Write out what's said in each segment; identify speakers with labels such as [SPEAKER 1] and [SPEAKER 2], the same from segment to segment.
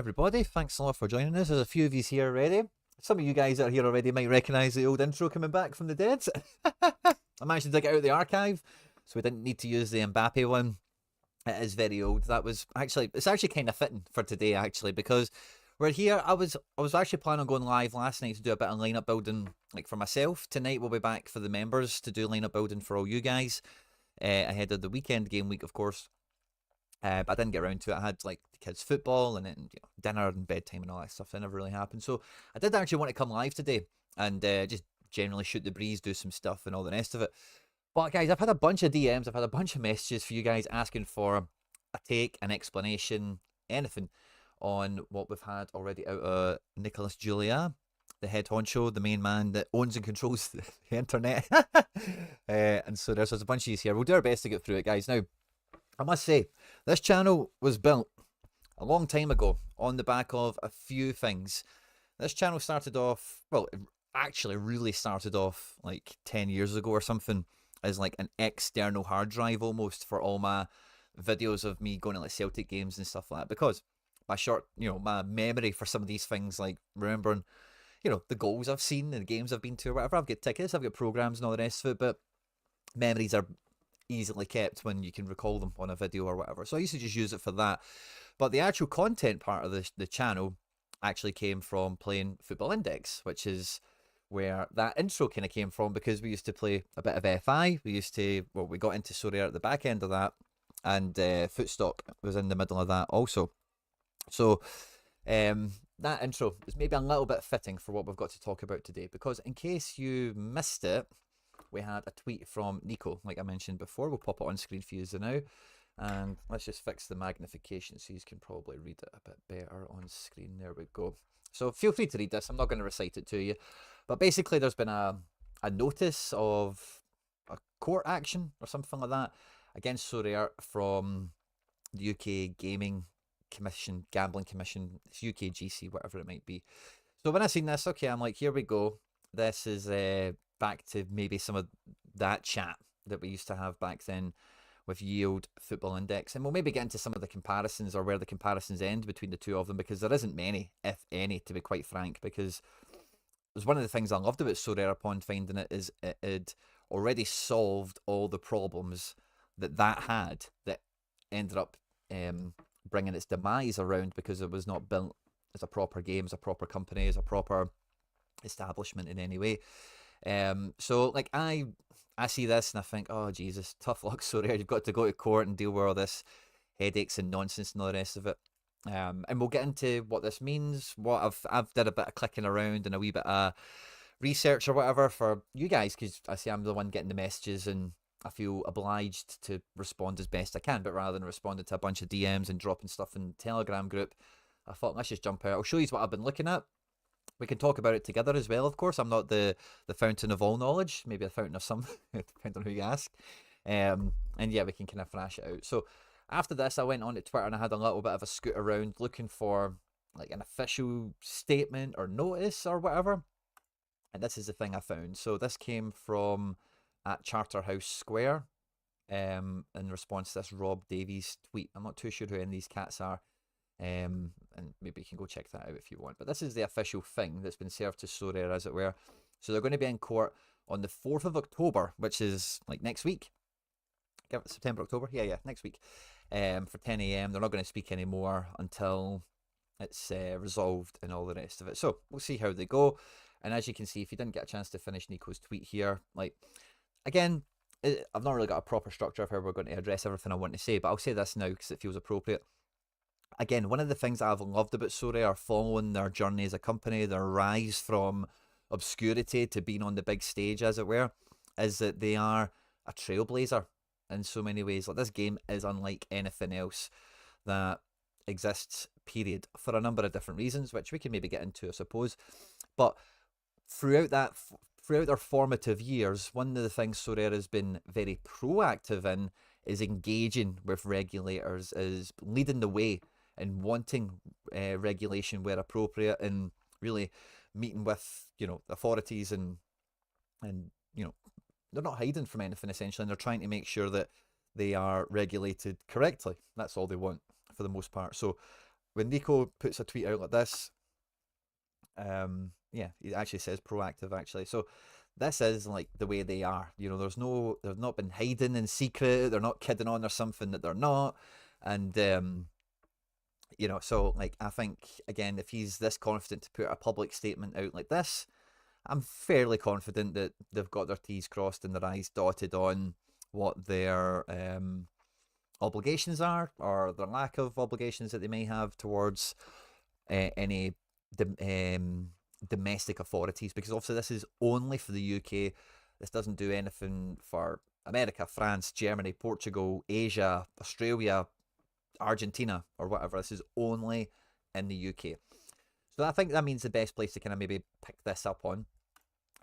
[SPEAKER 1] everybody. Thanks a lot for joining us. There's a few of you here already. Some of you guys that are here already might recognise the old intro coming back from the dead. I managed to dig it out of the archive, so we didn't need to use the Mbappe one. It is very old. It's actually kind of fitting for today, actually, because we're here. I was actually planning on going live last night to do a bit of lineup building, like for myself. Tonight we'll be back for the members to do lineup building for all you guys, ahead of the weekend game week, of course. But I didn't get around to it. I had like the kids' football and then dinner and bedtime and all that stuff. That never really happened. So I did actually want to come live today and just generally shoot the breeze, do some stuff and all the rest of it. But guys, I've had a bunch of DMs. I've had a bunch of messages for you guys asking for a take, an explanation, anything on what we've had already out of Nicholas Julia, the head honcho, the main man that owns and controls the internet. And so there's a bunch of these here. We'll do our best to get through it, guys. Now, I must say, this channel was built a long time ago on the back of a few things. This channel started off, well, it actually really started off like 10 years ago or something, as like an external hard drive almost for all my videos of me going to like Celtic games and stuff like that. Because my memory for some of these things, like remembering, the goals I've seen and the games I've been to or whatever. I've got tickets, I've got programs and all the rest of it, but memories are easily kept when you can recall them on a video or whatever. So I used to just use it for that. But the actual content part of the channel actually came from playing Football Index, which is where that intro kind of came from, because we used to play a bit of FI. We got into Sorare at the back end of that, and Footstock was in the middle of that also. So that intro is maybe a little bit fitting for what we've got to talk about today, because in case you missed it, we had a tweet from Nico, like I mentioned before. We'll pop it on screen for you now. And let's just fix the magnification so you can probably read it a bit better on screen. There we go. So feel free to read this. I'm not going to recite it to you. But basically there's been a notice of a court action or something like that against Sorare from the UK Gaming Commission, Gambling Commission, it's UKGC, whatever it might be. So when I seen this, okay, I'm like, here we go. This is back to maybe some of that chat that we used to have back then with Yield, Football Index, and we'll maybe get into some of the comparisons or where the comparisons end between the two of them, because there isn't many, if any, to be quite frank, because it was one of the things I loved about Sorare upon finding it, is it had already solved all the problems that had that ended up bringing its demise around, because it was not built as a proper game, as a proper company, as a proper establishment in any way. So like I see this and I think, oh Jesus, tough luck, Sorare. You've got to go to court and deal with all this headaches and nonsense and all the rest of it. And we'll get into what this means. What I've did a bit of clicking around and a wee bit of research or whatever for you guys, because I see I'm the one getting the messages and I feel obliged to respond as best I can. But rather than responding to a bunch of DMs and dropping stuff in the Telegram group, I thought, let's just jump out. I'll show you what I've been looking at. We can talk about it together as well, of course. I'm not the fountain of all knowledge, maybe a fountain of some, depending on who you ask. And yeah, we can kind of thrash it out. So after this, I went on to Twitter and I had a little bit of a scoot around looking for like an official statement or notice or whatever. And this is the thing I found. So this came from at Charterhouse Square in response to this Rob Davies tweet. I'm not too sure who any of these cats are. And maybe you can go check that out if you want. But this is the official thing that's been served to Sorare, as it were. So they're going to be in court on the 4th of October, which is like next week. September, October? Yeah, next week. For 10 AM. They're not going to speak anymore until it's resolved and all the rest of it. So we'll see how they go. And as you can see, if you didn't get a chance to finish Nico's tweet here, like, again, I've not really got a proper structure of how we're going to address everything I want to say, but I'll say this now because it feels appropriate. Again, one of the things I've loved about Sorare, following their journey as a company, their rise from obscurity to being on the big stage, as it were, is that they are a trailblazer in so many ways. Like, this game is unlike anything else that exists, period, for a number of different reasons, which we can maybe get into, I suppose. But throughout their formative years, one of the things Sorare has been very proactive in is engaging with regulators, is leading the way and wanting regulation where appropriate, and really meeting with authorities and they're not hiding from anything essentially, and they're trying to make sure that they are regulated correctly. That's all they want for the most part. So when Nico puts a tweet out like this, yeah, he actually says proactive actually. So this is like the way they are. You know, they've not been hiding in secret. They're not kidding on or something that they're not. And you know, so like I think again, if he's this confident to put a public statement out like this, I'm fairly confident that they've got their T's crossed and their I's dotted on what their obligations are, or their lack of obligations that they may have towards any domestic authorities, because obviously this is only for the UK. This doesn't do anything for America, France, Germany, Portugal, Asia, Australia, Argentina, or whatever. This is only in the UK. So I think that means the best place to kind of maybe pick this up on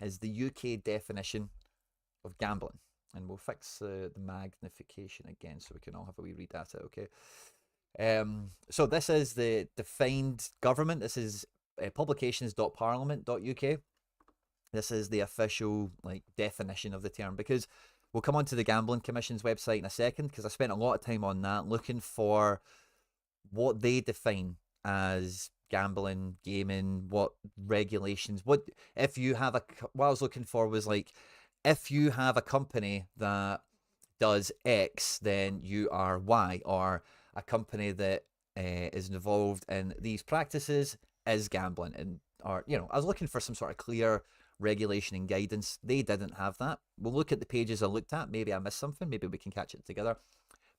[SPEAKER 1] is the UK definition of gambling. And we'll fix the magnification again so we can all have a wee read at it, okay? So this is the defined government. This is publications.parliament.uk. This is the official like definition of the term, because we'll come on to the Gambling Commission's website in a second, because I spent a lot of time on that looking for what they define as gambling, gaming, what regulations, what if you have a, what I was looking for was like, if you have a company that does X, then you are Y, or a company that is involved in these practices is gambling. And, or, you know, I was looking for some sort of clear regulation and guidance. They didn't have that. We'll look at the pages I looked at. Maybe I missed something. Maybe we can catch it together.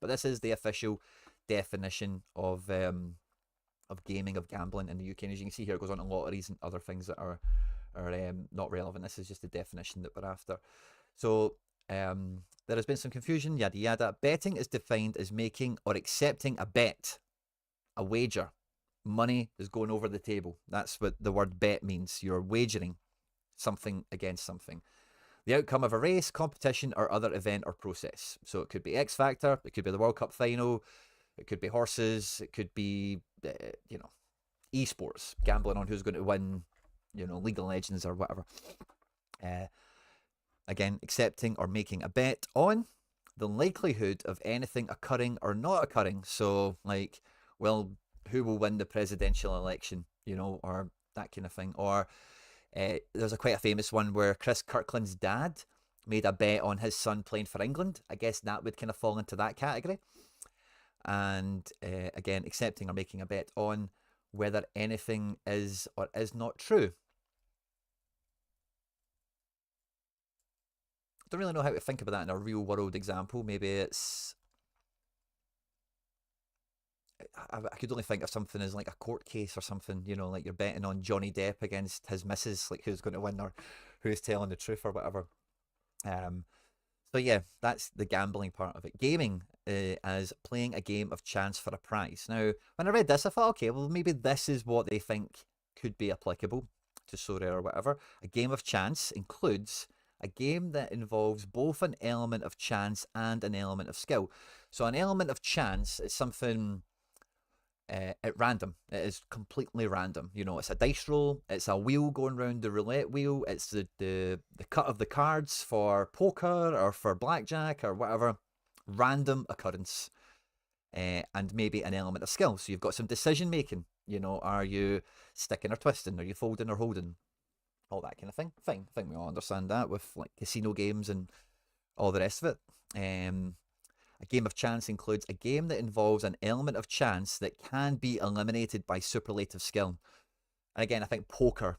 [SPEAKER 1] But this is the official definition of gaming, of gambling in the UK. And as you can see here, it goes on to a lot of these and other things that are not relevant. This is just the definition that we're after. So there has been some confusion, yada yada. Betting is defined as making or accepting a bet, a wager. Money is going over the table. That's what the word bet means. You're wagering something against something. The outcome of a race, competition, or other event or process. So it could be X Factor, it could be the World Cup final, it could be horses, it could be, you know, esports, gambling on who's going to win, you know, League of Legends or whatever. Again, accepting or making a bet on the likelihood of anything occurring or not occurring. So, like, well, who will win the presidential election, you know, or that kind of thing. Or there's quite a famous one where Chris Kirkland's dad made a bet on his son playing for England. I guess that would kind of fall into that category. And again, accepting or making a bet on whether anything is or is not true. I don't really know how to think about that in a real world example. Maybe it's, I could only think of something as like a court case or something, you know, like you're betting on Johnny Depp against his missus, like who's going to win or who's telling the truth or whatever. So yeah, that's the gambling part of it. Gaming as playing a game of chance for a prize. Now, when I read this, I thought, okay, well, maybe this is what they think could be applicable to Sorare or whatever. A game of chance includes a game that involves both an element of chance and an element of skill. So an element of chance is something at random. It is completely random. You know, it's a dice roll, it's a wheel going around the roulette wheel, it's the cut of the cards for poker or for blackjack or whatever. Random occurrence. And maybe an element of skill. So you've got some decision making. You know, are you sticking or twisting? Are you folding or holding? All that kind of thing. Fine. I think we all understand that with like casino games and all the rest of it. A game of chance includes a game that involves an element of chance that can be eliminated by superlative skill. And again, I think poker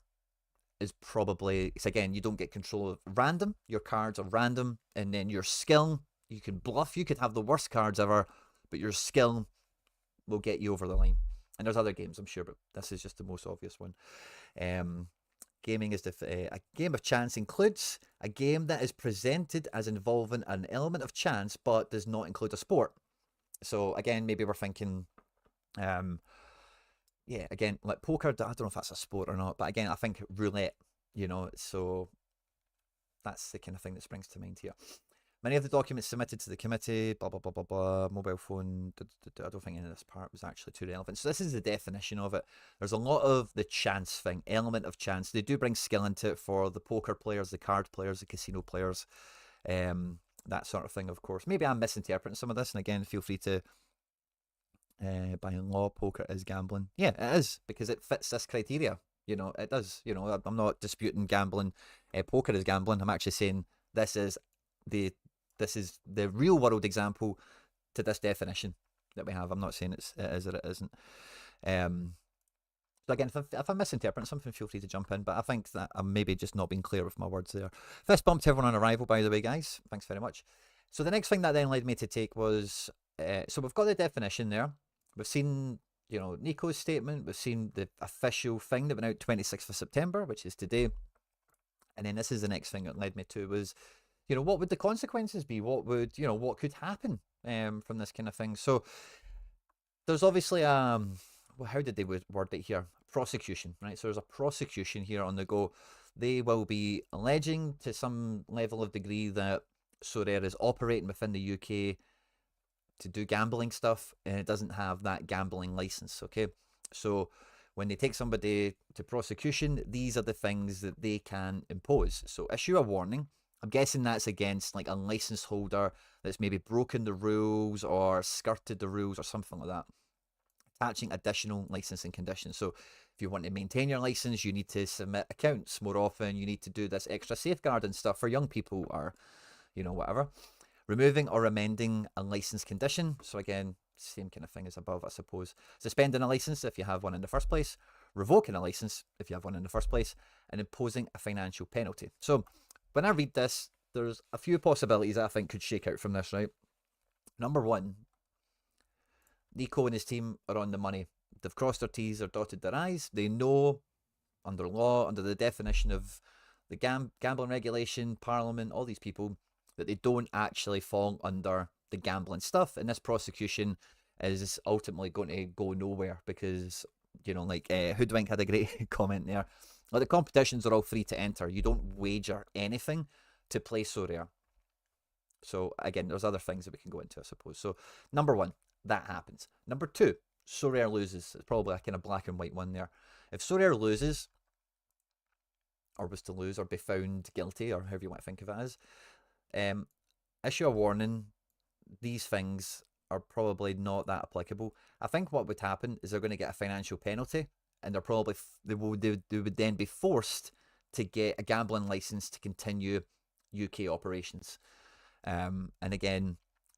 [SPEAKER 1] is probably, it's again, you don't get control of random. Your cards are random. And then your skill, you can bluff. You could have the worst cards ever, but your skill will get you over the line. And there's other games, I'm sure, but this is just the most obvious one. Gaming is a game of chance includes a game that is presented as involving an element of chance but does not include a sport. So again, maybe we're thinking, yeah, again, like poker, I don't know if that's a sport or not, but again, I think roulette, you know, so that's the kind of thing that springs to mind here. Many of the documents submitted to the committee, blah, blah, blah, blah, blah, mobile phone, I don't think any of this part was actually too relevant. So this is the definition of it. There's a lot of the chance thing, element of chance. They do bring skill into it for the poker players, the card players, the casino players, that sort of thing, of course. Maybe I'm misinterpreting some of this, and again, feel free to by law, poker is gambling. Yeah, it is, because it fits this criteria. You know, it does. You know, I'm not disputing gambling. Poker is gambling. I'm actually saying this is the this is the real world example to this definition that we have. I'm not saying it is or it isn't. So again, if I'm misinterpreting something, feel free to jump in. But I think that I'm maybe just not being clear with my words there. Fist bump to everyone on arrival, by the way, guys. Thanks very much. So the next thing that then led me to take was, so we've got the definition there. We've seen, you know, Nico's statement. We've seen the official thing that went out 26th of September, which is today. And then this is the next thing that led me to was, you know, what would the consequences be? What would, you know, what could happen from this kind of thing? So there's obviously, well, how did they word it here? Prosecution, right? So there's a prosecution here on the go. They will be alleging to some level of degree that Sorare is operating within the UK to do gambling stuff, and it doesn't have that gambling license, okay? So when they take somebody to prosecution, these are the things that they can impose. So issue a warning. I'm guessing that's against like a license holder that's maybe broken the rules or skirted the rules or something like that. Attaching additional licensing conditions. So if you want to maintain your license, you need to submit accounts more often. You need to do this extra safeguarding stuff for young people, or, you know, whatever. Removing or amending a license condition. So again, same kind of thing as above, I suppose. Suspending a license if you have one in the first place. Revoking a license if you have one in the first place. And imposing a financial penalty. So when I read this, there's a few possibilities I think could shake out from this, right? Number one, Nico and his team are on the money. They've crossed their T's or dotted their I's. They know, under law, under the definition of the gambling regulation, Parliament, all these people, that they don't actually fall under the gambling stuff. And this prosecution is ultimately going to go nowhere because, you know, like Hoodwink had a great comment there. Like, the competitions are all free to enter. You don't wager anything to play Sorare. So again, there's other things that we can go into, I suppose. So number one, that happens. Number two, Sorare loses. It's probably a kind of black and white one there. If Sorare loses, or was to lose, or be found guilty, or however you want to think of it as, issue a warning. These things are probably not that applicable. I think what would happen is they're going to get a financial penalty, and they're probably they would then be forced to get a gambling license to continue UK operations. And again,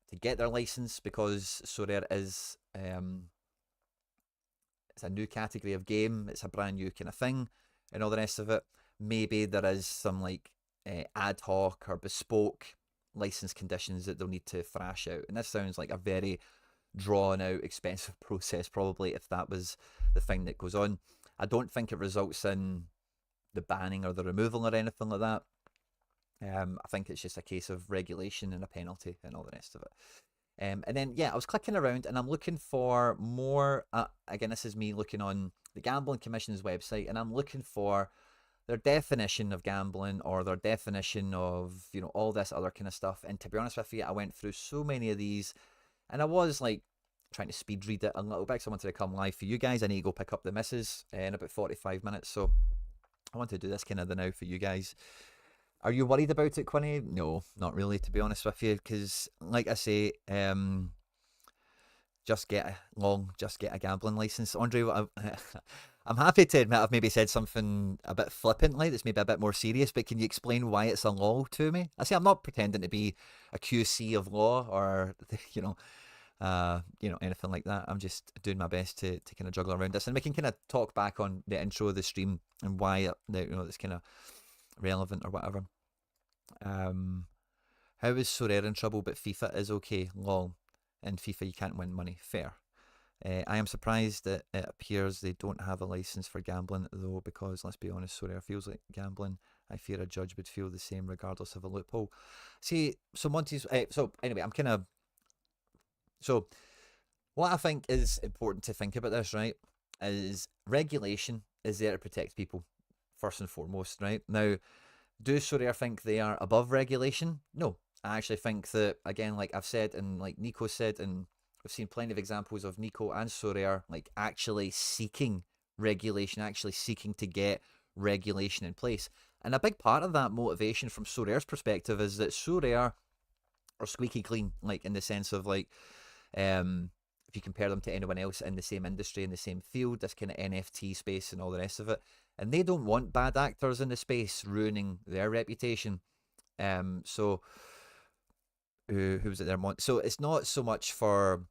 [SPEAKER 1] to get their license, because Sorare is it's a new category of game, it's a brand new kind of thing, and all the rest of it. Maybe there is some like ad hoc or bespoke license conditions that they'll need to thrash out, and this sounds like a very drawn out, expensive process, probably, if that was the thing that goes on. I don't think it results in the banning or the removal or anything like that. I think it's just a case of regulation and a penalty and all the rest of it. And then, yeah, I was clicking around and I'm looking for more. Again, this is me looking on the Gambling Commission's website, and I'm looking for their definition of gambling, or their definition of, you know, all this other kind of stuff. And to be honest with you, I went through so many of these, and I was like trying to speed read it a little bit because I wanted to come live for you guys. I need to go pick up the missus in about 45 minutes, so I want to do this kind of now for you guys. Are you worried about it, Quinny? No, not really, to be honest with you, because like I say, just get a gambling license. Andre, I'm happy to admit I've maybe said something a bit flippantly that's maybe a bit more serious, but can you explain why it's a law to me? I say I'm not pretending to be a QC of law or, you know, anything like that. I'm just doing my best to kind of juggle around this, and we can kind of talk back on the intro of the stream and why it's kind of relevant or whatever. How is Sorare in trouble but FIFA is okay? Lol. In FIFA you can't win money. Fair. I am surprised that it appears they don't have a license for gambling though, because let's be honest, Sorare feels like gambling. I fear a judge would feel the same regardless of a loophole. See, so Monty's so anyway, I'm kind of, so what I think is important to think about this, right, is regulation is there to protect people first and foremost, right? Now, do Sorare think they are above regulation? No. I actually think that, again, like I've said, and like Nico said, and we've seen plenty of examples of Nico and Sorare like actually seeking regulation, actually seeking to get regulation in place. And a big part of that motivation from Sorare's perspective is that Sorare are squeaky clean, like in the sense of like, if you compare them to anyone else in the same industry, in the same field, this kind of NFT space and all the rest of it. And they don't want bad actors in the space ruining their reputation. So who was it there? So it's not so much for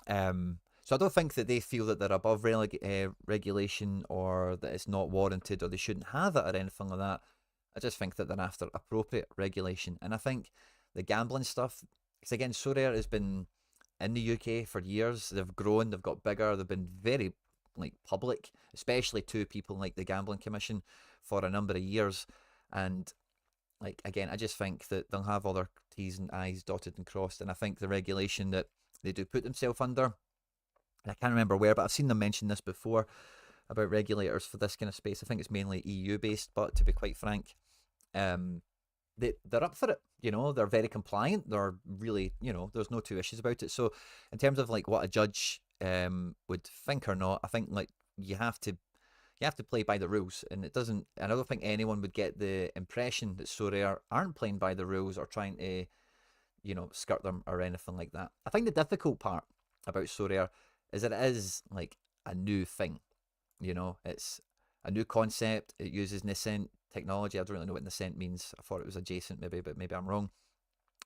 [SPEAKER 1] so I don't think that they feel that they're above regulation, or that it's not warranted, or they shouldn't have it, or anything like that. I just think that they're after appropriate regulation. And I think the gambling stuff, because again, Sorare has been in the UK for years. They've grown, they've got bigger, they've been very like public, especially to people like the Gambling Commission for a number of years. And like again, I just think that they'll have all their T's and I's dotted and crossed. And I think the regulation that they do put themselves under, and I can't remember where, but I've seen them mention this before about regulators for this kind of space. I think it's mainly EU based, but to be quite frank, they're up for it. You know, they're very compliant. They're really, you know, there's no two issues about it. So in terms of like what a judge would think or not, I think like you have to play by the rules, and it doesn't. And I don't think anyone would get the impression that Sorare aren't playing by the rules or trying to, you know, skirt them or anything like that. I think the difficult part about Sorare is that it is like a new thing. You know, it's a new concept. It uses nascent technology. I don't really know what nascent means. I thought it was adjacent maybe, but maybe I'm wrong.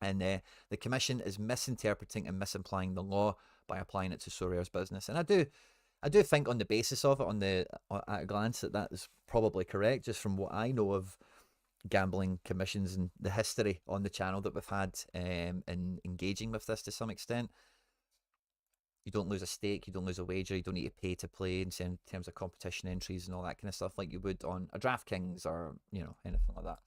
[SPEAKER 1] And the commission is misinterpreting and misimplying the law by applying it to Sorare's business. And I do think on the basis of it, at a glance, that is probably correct, just from what I know of gambling commissions and the history on the channel that we've had in engaging with this to some extent. You don't lose a stake, you don't lose a wager, you don't need to pay to play in terms of competition entries and all that kind of stuff like you would on a DraftKings or, you know, anything like that.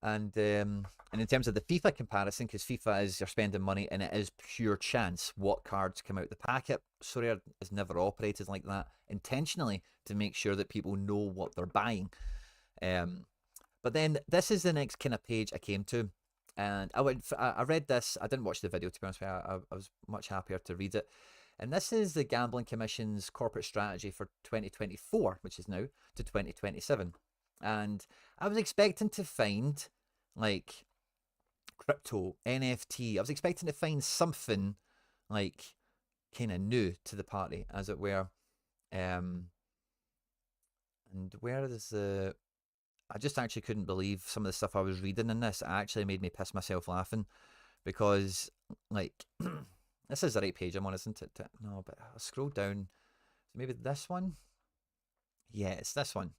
[SPEAKER 1] And in terms of the FIFA comparison, because FIFA is you're spending money and it is pure chance what cards come out the packet. Sorare has never operated like that intentionally to make sure that people know what they're buying. But then this is the next kind of page I came to, and I read this. I didn't watch the video, to be honest with you. I was much happier to read it. And this is the Gambling Commission's corporate strategy for 2024, which is now, to 2027. And I was expecting to find like crypto, NFT. I was expecting to find something like kind of new to the party, as it were. And where is the... I just actually couldn't believe some of the stuff I was reading in this. It actually made me piss myself laughing, because like this is the right page I'm on, isn't it? No, but I'll scroll down. So maybe this one? Yeah, it's this one.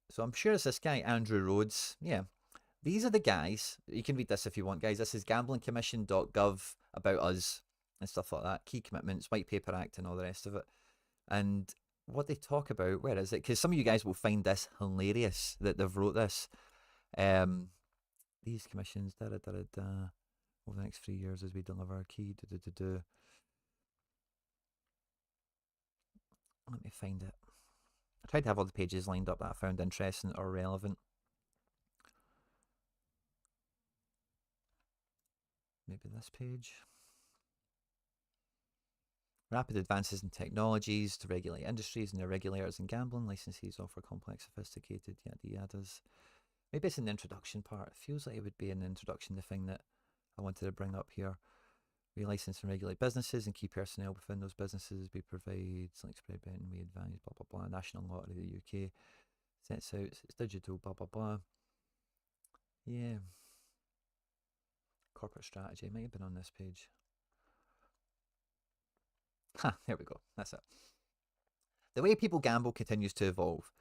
[SPEAKER 1] So I'm sure it's this guy, Andrew Rhodes. Yeah. These are the guys. You can read this if you want, guys. This is gamblingcommission.gov, about us and stuff like that. Key commitments, White Paper Act and all the rest of it. And what they talk about, where is it? Because some of you guys will find this hilarious that they've wrote this. These commissions, over the next 3 years as we deliver our key. Let me find it. I tried to have all the pages lined up that I found interesting or relevant. Maybe this page. Rapid advances in technologies to regulate industries and their regulators in gambling. Licensees offer complex, sophisticated, yada yadas. Maybe it's an introduction part. It feels like it would be an introduction, the thing that I wanted to bring up here. We license and regulate businesses and key personnel within those businesses. We provide like spread betting, we advise, blah, blah, blah. National Lottery, the UK. Sets out, it's digital, blah, blah, blah. Yeah. Corporate strategy might have been on this page. There we go. That's it. The way people gamble continues to evolve.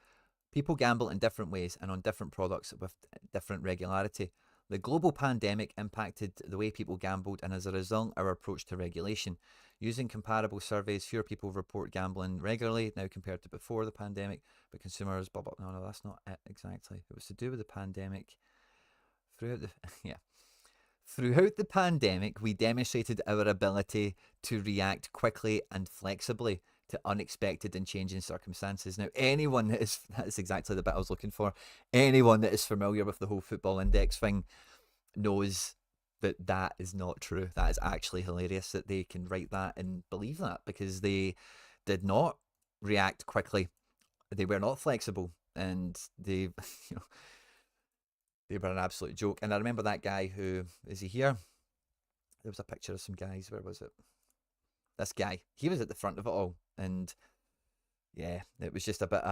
[SPEAKER 1] People gamble in different ways and on different products with different regularity. The global pandemic impacted the way people gambled, and as a result, our approach to regulation. Using comparable surveys, fewer people report gambling regularly now compared to before the pandemic, but consumers, blah, blah, no, that's not it exactly. It was to do with the pandemic. Throughout the pandemic, we demonstrated our ability to react quickly and flexibly to unexpected and changing circumstances. Now, anyone that's exactly the bit I was looking for. Anyone that is familiar with the whole football index thing knows that that is not true. That is actually hilarious that they can write that and believe that, because they did not react quickly. They were not flexible, and they, they were an absolute joke. And I remember that guy who, is he here? There was a picture of some guys. Where was it? This guy. He was at the front of it all, and yeah, it was just a bit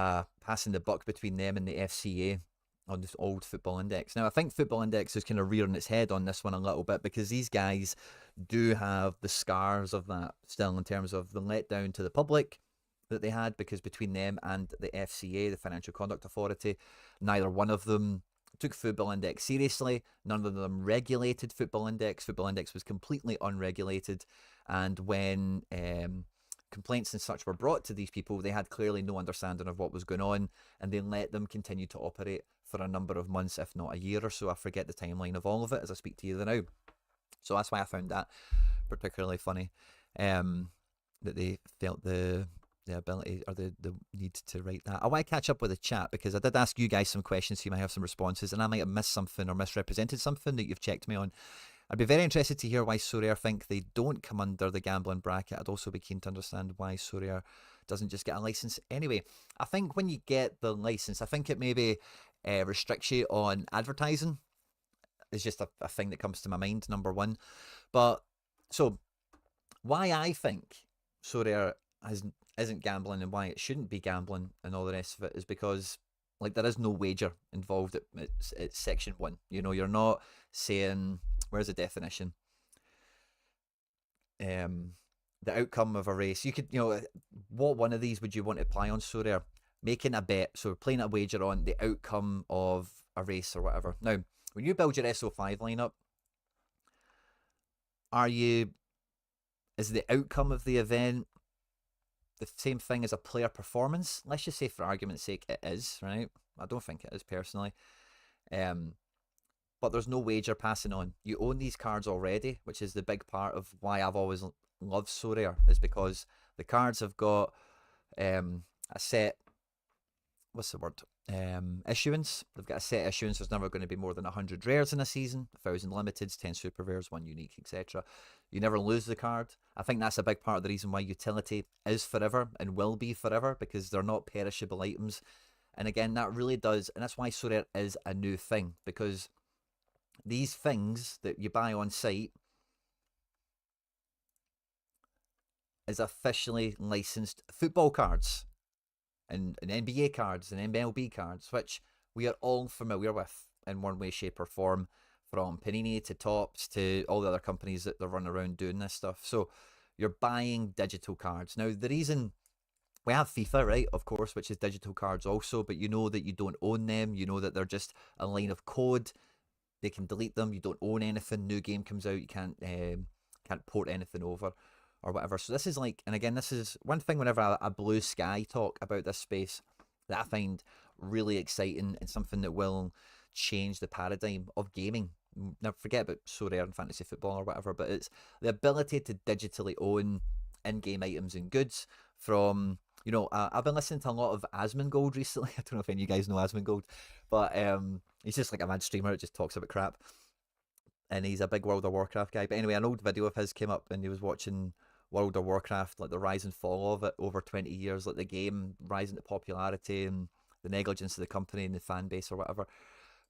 [SPEAKER 1] passing the buck between them and the FCA on this old Football Index. Now, I think Football Index is kind of rearing its head on this one a little bit because these guys do have the scars of that still in terms of the letdown to the public that they had, because between them and the FCA, the Financial Conduct Authority, neither one of them took Football Index seriously. None of them regulated Football Index. Football Index was completely unregulated. And when complaints and such were brought to these people, they had clearly no understanding of what was going on, and they let them continue to operate for a number of months, if not a year or so. I forget the timeline of all of it as I speak to you now. So that's why I found that particularly funny, that they felt the ability or the need to write that. I want to catch up with the chat because I did ask you guys some questions, so you might have some responses, and I might have missed something or misrepresented something that you've checked me on. I'd be very interested to hear why Sorare think they don't come under the gambling bracket. I'd also be keen to understand why Sorare doesn't just get a license anyway. I think when you get the license, I think it maybe restricts you on advertising. It's just a thing that comes to my mind, number one. But so why I think Sorare isn't gambling and why it shouldn't be gambling and all the rest of it is because like there is no wager involved at section 1. You know, you're not saying, where's the definition? The outcome of a race. You could, you know, what one of these would you want to apply on Sorare? Making a bet, so playing a wager on the outcome of a race or whatever. Now, when you build your SO5 lineup, is the outcome of the event the same thing as a player performance? Let's just say for argument's sake it is, right? I don't think it is personally. But there's no wager passing on. You own these cards already, which is the big part of why I've always loved Sorare, is because the cards have got a set, what's the word? Issuance. They've got a set issuance. There's never going to be more than 100 rares in a season, 1,000 limiteds, 10 super rares, 1 unique, etc. You never lose the card. I think that's a big part of the reason why utility is forever and will be forever, because they're not perishable items. And again, that really does, and that's why Sorare is a new thing, because these things that you buy on site is officially licensed football cards and NBA cards and MLB cards, which we are all familiar with in one way, shape, or form, from Panini to Topps to all the other companies that run around doing this stuff. So you're buying digital cards. Now, the reason we have FIFA, right, of course, which is digital cards also, but you know that you don't own them. You know that they're just a line of code. They can delete them. You don't own anything. New game comes out, you can't port anything over or whatever. So this is like, and again, this is one thing whenever I blue sky talk about this space that I find really exciting and something that will change the paradigm of gaming. Now, forget about Sorare and fantasy football or whatever, but it's the ability to digitally own in-game items and goods from, you know, I've been listening to a lot of Asmongold recently. I don't know if any of you guys know Asmongold, but he's just like a mad streamer that just talks about crap. And he's a big World of Warcraft guy. But anyway, an old video of his came up and he was watching World of Warcraft, like the rise and fall of it over 20 years, like the game rising to popularity and the negligence of the company and the fan base or whatever.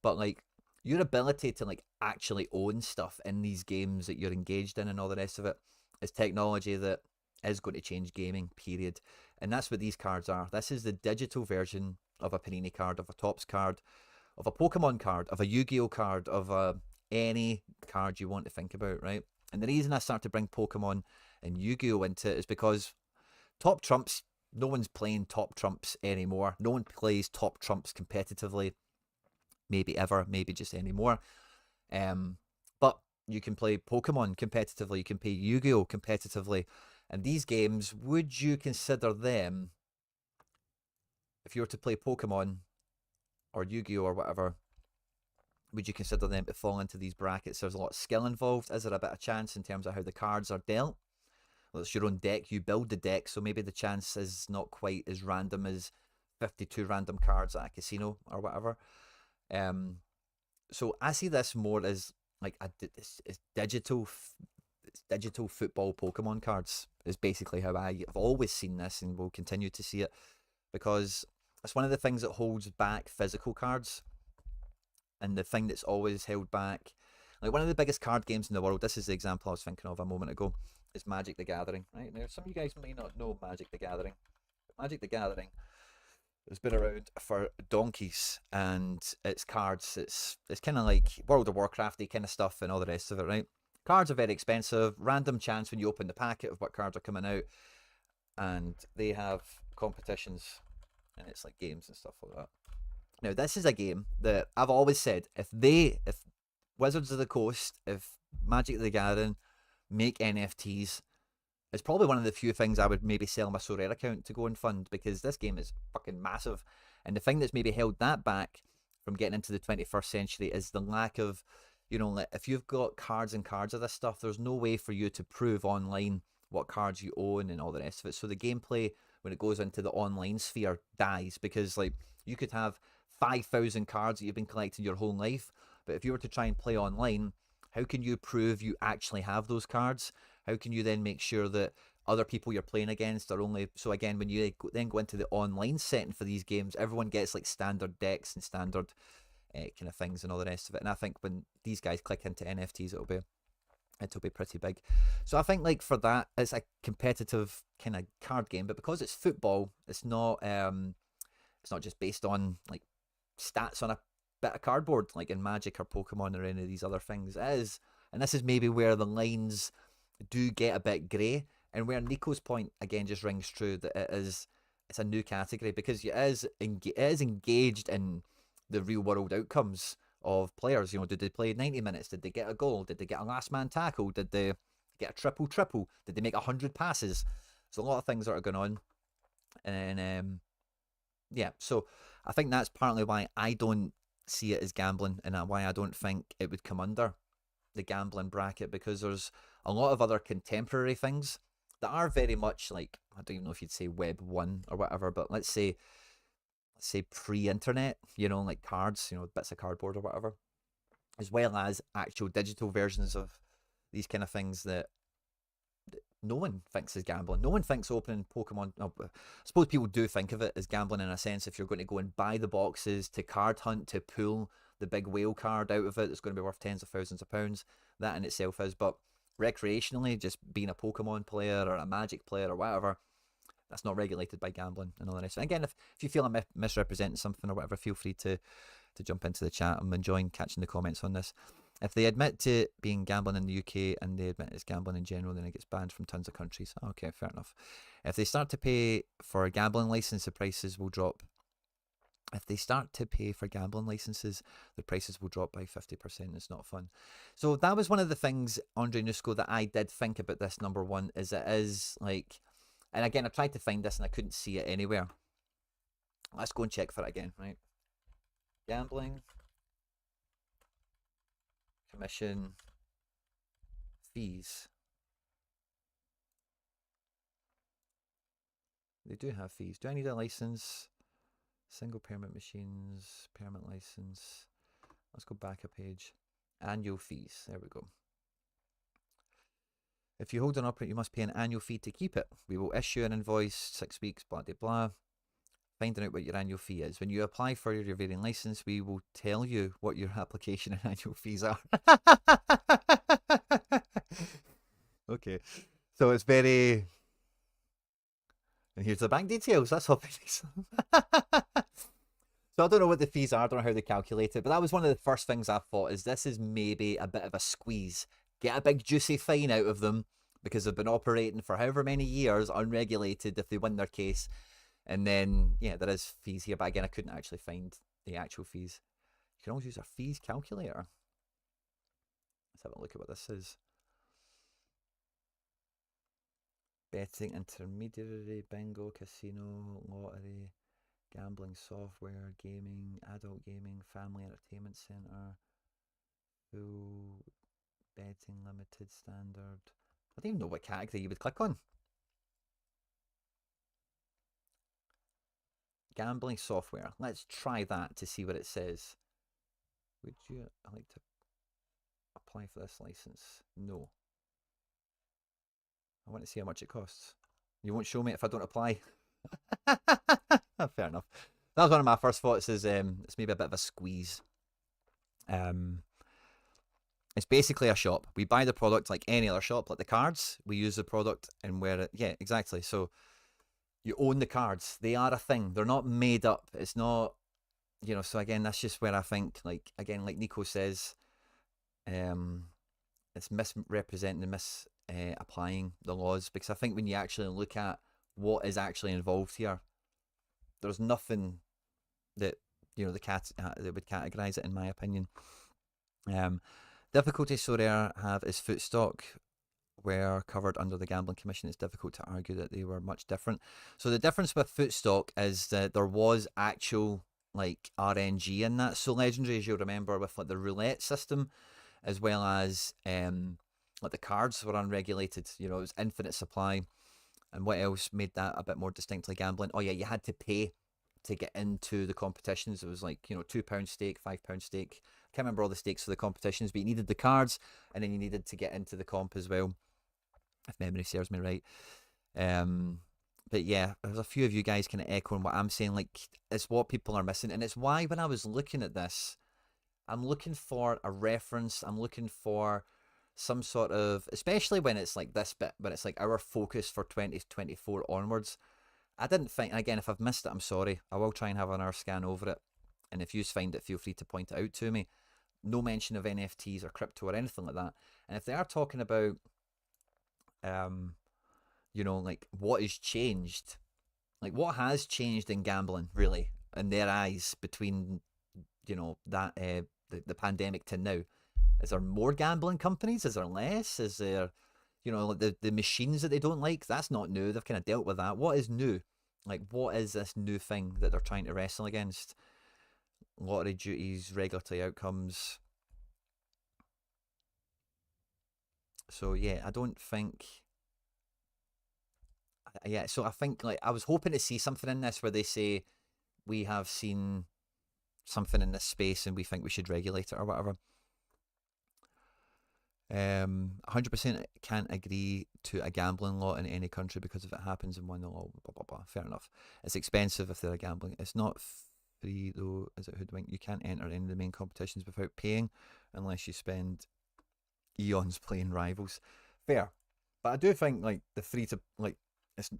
[SPEAKER 1] But like your ability to like actually own stuff in these games that you're engaged in and all the rest of it is technology that is going to change gaming, period. And that's what these cards are. This is the digital version of a Panini card, of a Topps card, of a Pokemon card, of a Yu-Gi-Oh card, of any card you want to think about, right? And the reason I start to bring Pokemon and Yu-Gi-Oh into it is because Top Trumps, no one's playing Top Trumps anymore. No one plays Top Trumps competitively, maybe ever, maybe just anymore. But you can play Pokemon competitively, you can play Yu-Gi-Oh competitively. And these games, would you consider them, if you were to play Pokemon or Yu-Gi-Oh or whatever, would you consider them to fall into these brackets? There's a lot of skill involved. Is there a bit of chance in terms of how the cards are dealt? Well, it's your own deck. You build the deck, so maybe the chance is not quite as random as 52 random cards at a casino or whatever. So I see this more as like it's digital football Pokemon cards is basically how I've always seen this and will continue to see it, because it's one of the things that holds back physical cards, and the thing that's always held back Like one of the biggest card games in the world, this is the example I was thinking of a moment ago, is Magic the Gathering. Right now, some of you guys may not know Magic the Gathering. Magic the Gathering has been around for donkeys, and it's cards. It's kind of like World of Warcrafty kind of stuff and all the rest of it, right? Cards are very expensive. Random chance when you open the packet of what cards are coming out, and they have competitions, and it's like games and stuff like that. Now, this is a game that I've always said if Wizards of the Coast, if Magic the Gathering make NFTs, it's probably one of the few things I would maybe sell my Sorare account to go and fund, because this game is fucking massive. And the thing that's maybe held that back from getting into the 21st century is the lack of, you know, like if you've got cards and cards of this stuff, there's no way for you to prove online what cards you own and all the rest of it. So the gameplay, when it goes into the online sphere, dies, because like you could have 5,000 cards that you've been collecting your whole life, but if you were to try and play online, how can you prove you actually have those cards? How can you then make sure that other people you're playing against are only... So again, when you then go into the online setting for these games, everyone gets like standard decks and standard kind of things and all the rest of it. And I think when these guys click into NFTs, it'll be pretty big. So I think like for that, it's a competitive kind of card game, but because it's football, it's not just based on like stats on a bit of cardboard like in Magic or Pokemon or any of these other things. It is, and this is maybe where the lines do get a bit grey, and where Nico's point again just rings true, that it's a new category, because it is engaged in the real world outcomes of players. You know, did they play 90 minutes? Did they get a goal? Did they get a last man tackle? Did they get a triple? Did they make 100 passes? There's a lot of things that are going on, and yeah, so I think that's partly why I don't see it as gambling, and why I don't think it would come under the gambling bracket, because there's a lot of other contemporary things that are very much like, I don't even know if you'd say Web 1 or whatever, but let's say pre-internet, you know, like cards, you know, bits of cardboard or whatever, as well as actual digital versions of these kind of things that no one thinks is gambling. No one thinks opening Pokemon... I suppose people do think of it as gambling in a sense, if you're going to go and buy the boxes, to card hunt, to pull the big whale card out of it that's going to be worth tens of thousands of pounds. That in itself is. But recreationally, just being a Pokemon player or a Magic player or whatever, that's not regulated by gambling and all the rest. And again, if you feel I'm misrepresenting something or whatever, feel free to jump into the chat. I'm enjoying catching the comments on this. If they admit to being gambling in the UK and they admit it's gambling in general, then it gets banned from tons of countries. Okay, fair enough. If they start to pay for a gambling license, the prices will drop. If they start to pay for gambling licenses, the prices will drop by 50%. It's not fun. So that was one of the things, Andre Nusko, that I did think about this number one, is it is like... And again, I tried to find this and I couldn't see it anywhere. Let's go and check for it again, right? Gambling commission fees. They do have fees. Do I need a license? Single permit machines, permit license. Let's go back a page. Annual fees. There we go. If you hold an operate, you must pay an annual fee to keep it. We will issue an invoice, 6 weeks, blah, blah, blah. Finding out what your annual fee is. When you apply for your varying license, we will tell you what your application and annual fees are. Okay. So it's very... And here's the bank details. That's all. So I don't know what the fees are. I don't know how they calculate it. But that was one of the first things I thought, is this is maybe a bit of a squeeze. Get a big juicy fine out of them because they've been operating for however many years unregulated if they win their case. And then, yeah, there is fees here. But again, I couldn't actually find the actual fees. You can always use a fees calculator. Let's have a look at what this is. Betting, intermediary, bingo, casino, lottery, gambling software, gaming, adult gaming, family entertainment centre, full betting, limited, standard. I don't even know what category you would click on. Gambling software. Let's try that to see what it says. Would you like to apply for this license? No. I want to see how much it costs. You won't show me if I don't apply. Fair enough. That was one of my first thoughts, is it's maybe a bit of a squeeze. It's basically a shop. We buy the product like any other shop, like the cards. We use the product and wear it. Yeah, exactly. So you own the cards. They are a thing. They're not made up. It's not, so again, that's just where I think, like, again, like Nico says, it's misrepresenting and misapplying the laws, because I think when you actually look at what is actually involved here, there's nothing that, that would categorize it, in my opinion. Difficulty Sorare have is Footstock were covered under the Gambling Commission. It's difficult to argue that they were much different. So the difference with Footstock is that there was actual like RNG in that. So Legendary, as you'll remember, with like the roulette system, as well as like the cards were unregulated. It was infinite supply. And what else made that a bit more distinctly gambling? Oh yeah, you had to pay to get into the competitions. It was like, £2 stake, £5 stake. I can't remember all the stakes for the competitions, but you needed the cards, and then you needed to get into the comp as well, if memory serves me right. But yeah, there's a few of you guys kind of echoing what I'm saying. Like, it's what people are missing, and it's why when I was looking at this, I'm looking for a reference. I'm looking for some sort of, especially when it's like this bit, when it's like our focus for 2024 onwards. I didn't think, again, if I've missed it, I'm sorry. I will try and have another scan over it. And if you find it, feel free to point it out to me. No mention of NFTs or crypto or anything like that. And if they are talking about, like what has changed, like what has changed in gambling, really, in their eyes between, that the pandemic to now. Is there more gambling companies? Is there less? Is there, like the machines that they don't like? That's not new. They've kind of dealt with that. What is new? Like, what is this new thing that they're trying to wrestle against? Lottery duties, regulatory outcomes. So yeah, I don't think. Yeah, so I think like I was hoping to see something in this where they say we have seen something in this space and we think we should regulate it or whatever. 100% can't agree to a gambling law in any country, because if it happens in one, the law, blah, blah, blah. Fair enough. It's expensive if they're gambling. It's not free, though, is it, Hoodwink? You can't enter any of the main competitions without paying unless you spend eons playing rivals. Fair. But I do think, like, the free to, like, it's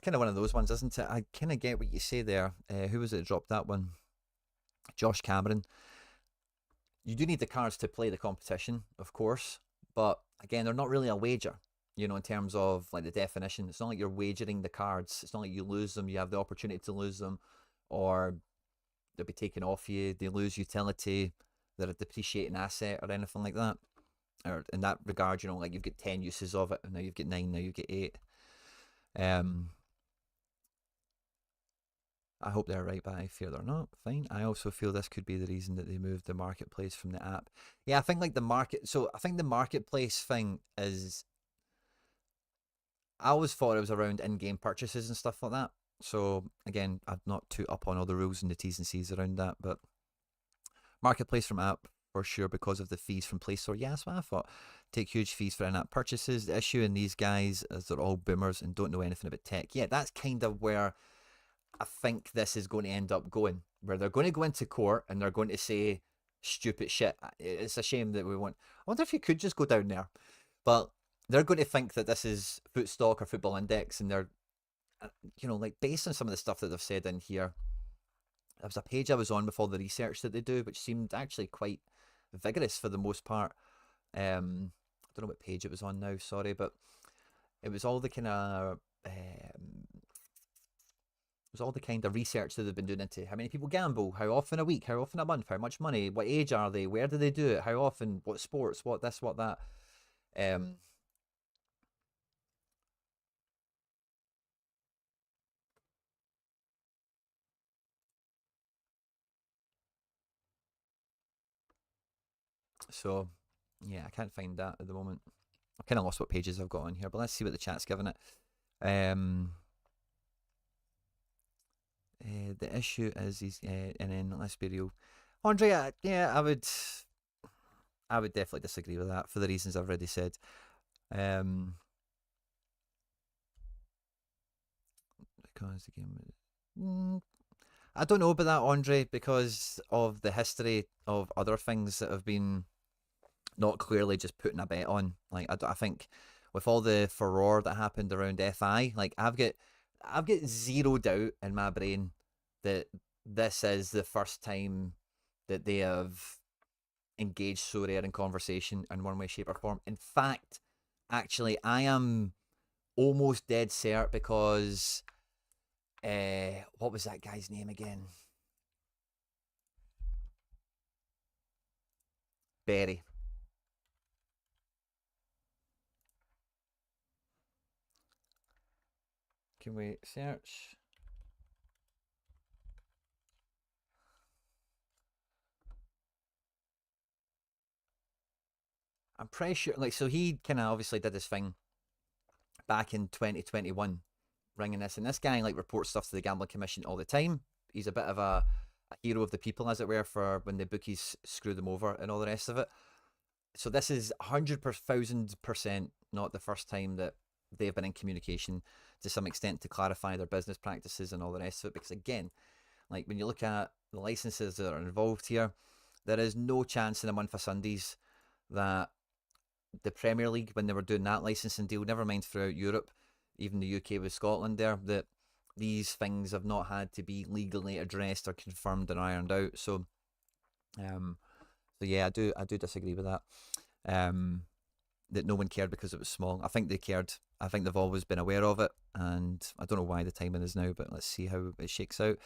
[SPEAKER 1] kind of one of those ones, isn't it? I kind of get what you say there. Who was it that dropped that one? Josh Cameron. You do need the cards to play the competition, of course, but again, they're not really a wager, in terms of like the definition. It's not like you're wagering the cards. It's not like you lose them, you have the opportunity to lose them, or they'll be taken off you, they lose utility, they're a depreciating asset or anything like that. Or in that regard, like you've got 10 uses of it, and now you've got 9, now you've got 8. I hope they're right, but I fear they're not. Fine. I also feel this could be the reason that they moved the marketplace from the app. Yeah, I think like I think the marketplace thing is, I always thought it was around in-game purchases and stuff like that. So again, I'm not too up on all the rules and the T's and C's around that, but marketplace from app for sure, because of the fees from Play Store. Yeah, that's what I thought. Take huge fees for in-app purchases. The issue in these guys is they're all boomers and don't know anything about tech. Yeah, that's kind of where I think this is going to end up going, where they're going to go into court and they're going to say stupid shit. It's a shame that we want. I wonder if you could just go down there, but they're going to think that this is Footstock or Football Index, and they're, like based on some of the stuff that they've said in here. There was a page I was on with all the research that they do, which seemed actually quite vigorous for the most part. I don't know what page it was on now, sorry, but it was all the kind of research that they've been doing into how many people gamble, how often a week, how often a month, how much money, what age are they, where do they do it, how often, what sports, what this, what that. So, yeah, I can't find that at the moment. I've kind of lost what pages I've got on here, but let's see what the chat's giving it. The issue is these, and then let's be real, Andre. Yeah, I would definitely disagree with that for the reasons I've already said. Because the game, I don't know about that, Andre, because of the history of other things that have been not clearly just putting a bet on. Like I think with all the furore that happened around FI, like I've got zero doubt in my brain that this is the first time that they have engaged Sorare in conversation in one way, shape, or form. In fact, actually, I am almost dead cert because what was that guy's name again? Berry. Can we search? I'm pretty sure, like, so he kind of obviously did this thing back in 2021, ringing this, and this guy like reports stuff to the Gambling Commission all the time. He's a bit of a hero of the people, as it were, for when the bookies screw them over and all the rest of it. So this is 100,000% not the first time that they've been in communication to some extent to clarify their business practices and all the rest of it. Because again, like when you look at the licenses that are involved here, there is no chance in a month of Sundays that the Premier League, when they were doing that licensing deal, never mind throughout Europe, even the UK with Scotland there, that these things have not had to be legally addressed or confirmed and ironed out. Um, so yeah, I do disagree with that. That no one cared because it was small. I think they cared. I think they've always been aware of it, and I don't know why the timing is now, but let's see how it shakes out.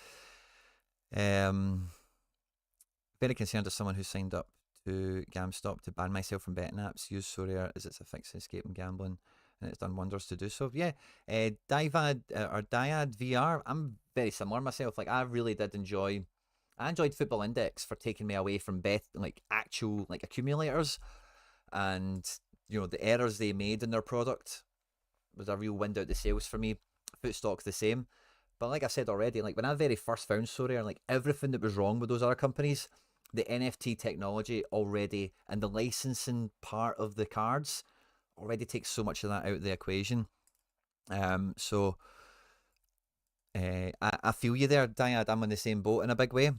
[SPEAKER 1] Um, Very concerned as someone who signed up to GamStop to ban myself from betting apps. Use Sorare as it's a fix to escaping gambling, and it's done wonders to do so. Yeah, Diad VR. I'm very similar myself. Like I really did enjoy. I enjoyed Football Index for taking me away from bet like actual like accumulators, and the errors they made in their product was a real wind out the sails for me. Footstock's the same. But like I said already, like when I very first found Sorare, like everything that was wrong with those other companies, the NFT technology already and the licensing part of the cards already takes so much of that out of the equation. So I feel you there, Diad. I'm on the same boat in a big way.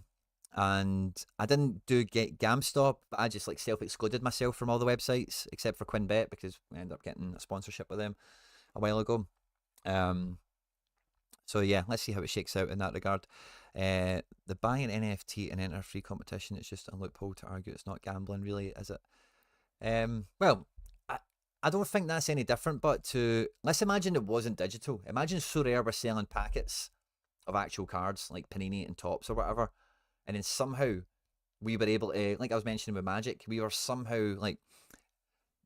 [SPEAKER 1] And I didn't do get GamStop, but I just like self-excluded myself from all the websites except for QuinBet because we ended up getting a sponsorship with them a while ago. So yeah, let's see how it shakes out in that regard. The buy an NFT and enter free competition, it's just a loophole to argue it's not gambling, really, is it? Well, I don't think that's any different, but let's imagine it wasn't digital. Imagine Sorare were selling packets of actual cards, like Panini and Tops or whatever, and then somehow we were able to, like I was mentioning with Magic, we were somehow, like,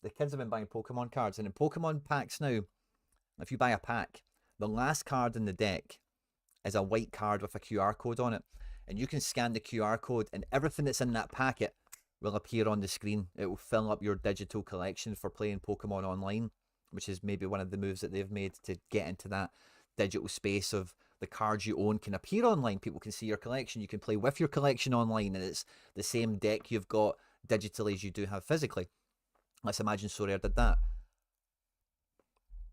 [SPEAKER 1] the kids have been buying Pokemon cards, and in Pokemon packs now, if you buy a pack, the last card in the deck is a white card with a QR code on it. And you can scan the QR code and everything that's in that packet will appear on the screen. It will fill up your digital collection for playing Pokemon online, which is maybe one of the moves that they've made to get into that digital space of the cards you own can appear online. People can see your collection. You can play with your collection online and it's the same deck you've got digitally as you do have physically. Let's imagine Sorare did that.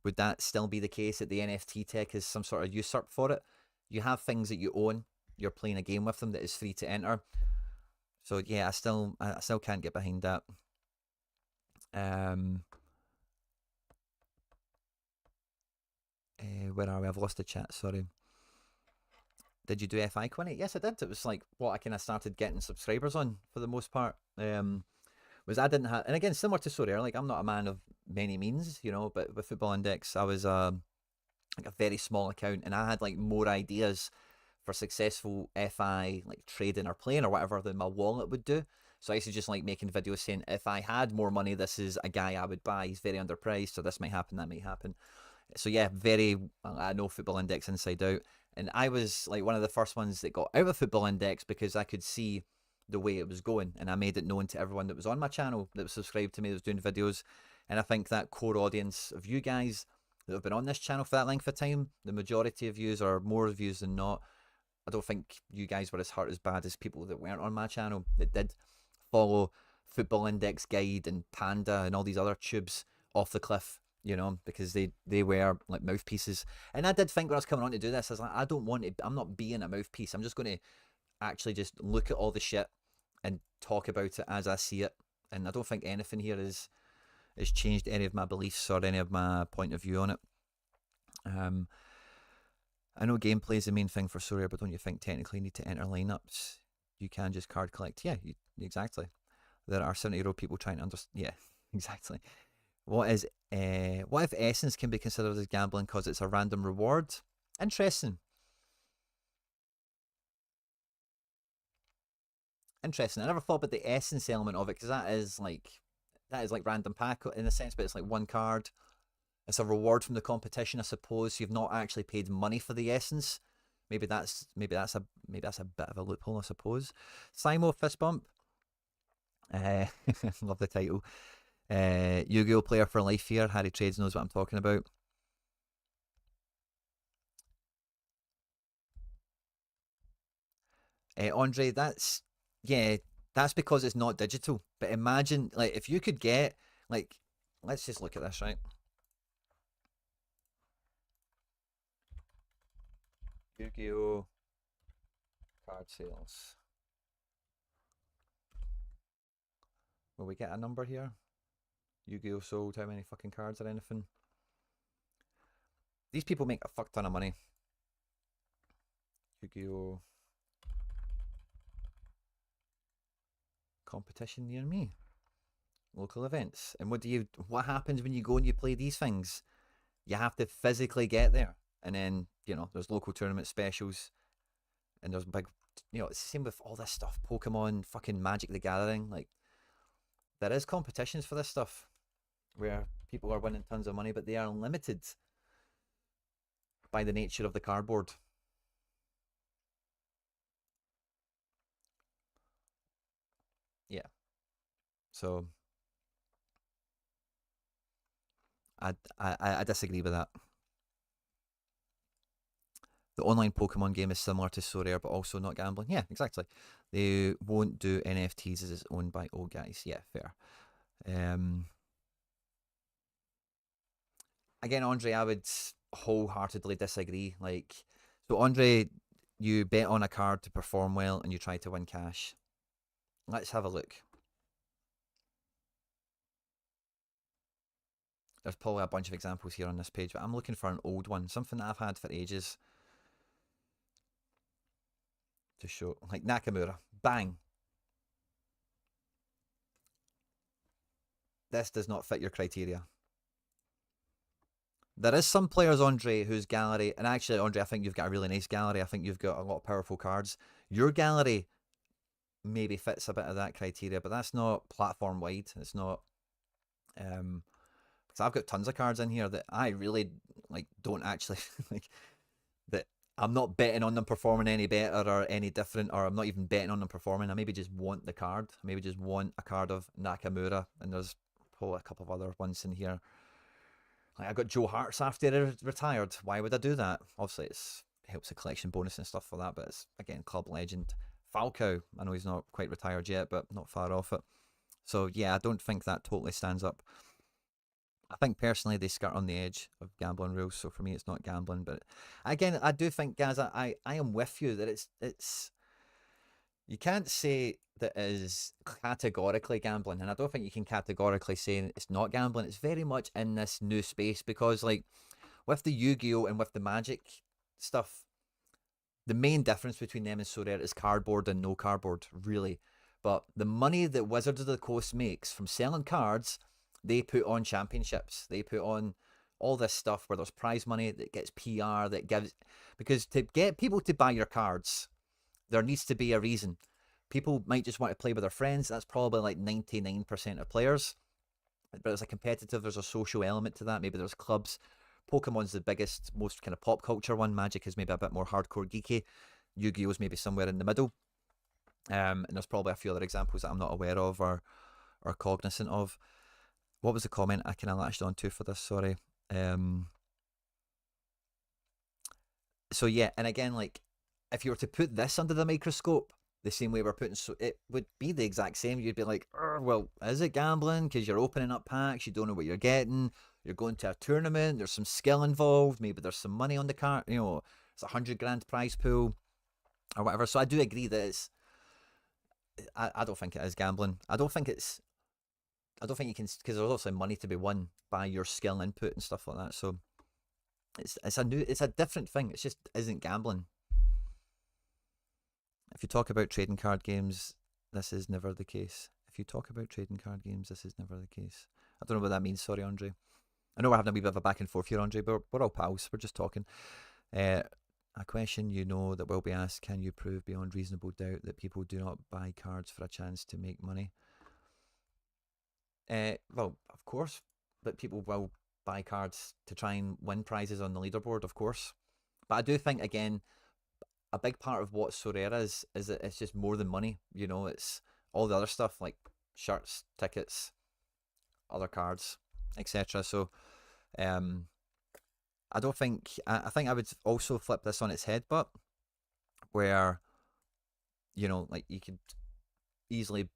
[SPEAKER 1] Would that still be the case that the NFT tech is some sort of usurp for it? You have things that you own, you're playing a game with them that is free to enter. So yeah, I still can't get behind that. Where are we? I've lost the chat, sorry. Did you do FI Quinny? Yes, I did. It was like what I kind of started getting subscribers on for the most part. Was I didn't have, and again, similar to Sorare, like I'm not a man of many means, but with Football Index, I was like a very small account, and I had like more ideas for successful FI like trading or playing or whatever than my wallet would do. So I used to just like making videos saying if I had more money, this is a guy I would buy. He's very underpriced, so this might happen, that might happen. So yeah, I know Football Index inside out, and I was like one of the first ones that got out of Football Index because I could see the way it was going, and I made it known to everyone that was on my channel that was subscribed to me, that was doing videos. And I think that core audience of you guys that have been on this channel for that length of time, the majority of views or more views than not, I don't think you guys were as hurt as bad as people that weren't on my channel that did follow Football Index Guide and Panda and all these other tubes off the cliff you know, because they wear like mouthpieces. And I did think when I was coming on to do this, I was like, I don't want to, I'm not being a mouthpiece. I'm just going to actually just look at all the shit and talk about it as I see it. And I don't think anything here has changed any of my beliefs or any of my point of view on it. I know gameplay is the main thing for Sorare, but don't you think technically you need to enter lineups? You can just card collect. Yeah, exactly. There are 70-year-old people trying to understand. Yeah, exactly. What if Essence can be considered as gambling because it's a random reward? Interesting. Interesting. I never thought about the Essence element of it, because that is like random pack in a sense, but it's like one card. It's a reward from the competition, I suppose. You've not actually paid money for the Essence. Maybe that's a bit of a loophole, I suppose. Simo fist bump. Love the title. Yu-Gi-Oh player for life here. Harry Trades knows what I'm talking about. Andre, that's because it's not digital. But imagine, like, if you could get, like, let's just look at this, right? Yu-Gi-Oh card sales. Will we get a number here? Yu-Gi-Oh sold how many fucking cards or anything? These people make a fuck ton of money. Yu-Gi-Oh competition near me. Local events. And what happens when you go and you play these things? You have to physically get there. And then, you know, there's local tournament specials. And there's big, you know, it's the same with all this stuff. Pokemon, fucking Magic the Gathering. Like, there is competitions for this stuff where people are winning tons of money, but they are limited by the nature of the cardboard. Yeah. So I disagree with that. The online Pokemon game is similar to Sorare, but also not gambling. Yeah, exactly. They won't do NFTs as it's owned by old guys. Yeah, fair. Again, Andre, I would wholeheartedly disagree. Like, so Andre, you bet on a card to perform well and you try to win cash. Let's have a look. There's probably a bunch of examples here on this page, but I'm looking for an old one, something that I've had for ages to show. Like Nakamura, bang. This does not fit your criteria. There is some players, Andre, whose gallery, and actually, Andre, I think you've got a really nice gallery. I think you've got a lot of powerful cards. Your gallery maybe fits a bit of that criteria, but that's not platform wide. It's not, because I've got tons of cards in here that I really like don't actually like, that I'm not betting on them performing any better or any different, or I'm not even betting on them performing. I maybe just want the card. I maybe just want a card of Nakamura, and there's probably a couple of other ones in here. Like I got Joe Hart's after he retired. Why would I do that? Obviously, it helps the collection bonus and stuff for that, but it's again club legend. Falcao, I know he's not quite retired yet, but not far off it. So yeah, I don't think that totally stands up. I think personally they skirt on the edge of gambling rules, so for me it's not gambling. But again, I do think, guys, I am with you that it's you can't say that is categorically gambling, and I don't think you can categorically say it's not gambling. It's very much in this new space because, like, with the Yu-Gi-Oh and with the Magic stuff, the main difference between them and Sorare is cardboard and no cardboard, really. But the money that Wizards of the Coast makes from selling cards, they put on championships. They put on all this stuff where there's prize money that gets PR that gives, because to get people to buy your cards, there needs to be a reason. People might just want to play with their friends. That's probably like 99% of players. But there's a competitive, there's a social element to that. Maybe there's clubs. Pokemon's the biggest, most kind of pop culture one. Magic is maybe a bit more hardcore geeky. Yu-Gi-Oh's maybe somewhere in the middle. And there's probably a few other examples that I'm not aware of or cognizant of. What was the comment I kind of latched onto for this? Sorry. So yeah, and again, like, if you were to put this under the microscope, the same way we're putting, so it would be the exact same. You'd be like, well, is it gambling? Because you're opening up packs, you don't know what you're getting. You're going to a tournament. There's some skill involved. Maybe there's some money on the card. You know, it's $100,000 prize pool or whatever. So I do agree that it's. I don't think it is gambling. I don't think you can, because there's also money to be won by your skill input and stuff like that. So it's a different thing. It just isn't gambling. If you talk about trading card games, this is never the case. If you talk about trading card games, this is never the case. I don't know what that means. Sorry, Andre. I know we're having a wee bit of a back and forth here, Andre, but we're all pals. We're just talking. A question that will be asked: can you prove beyond reasonable doubt that people do not buy cards for a chance to make money? Well, of course, but people will buy cards to try and win prizes on the leaderboard, of course. But I do think, again, a big part of what Sorare is that it's just more than money. You know, it's all the other stuff like shirts, tickets, other cards, etc. So, I don't think. I think I would also flip this on its head, but where, like you could easily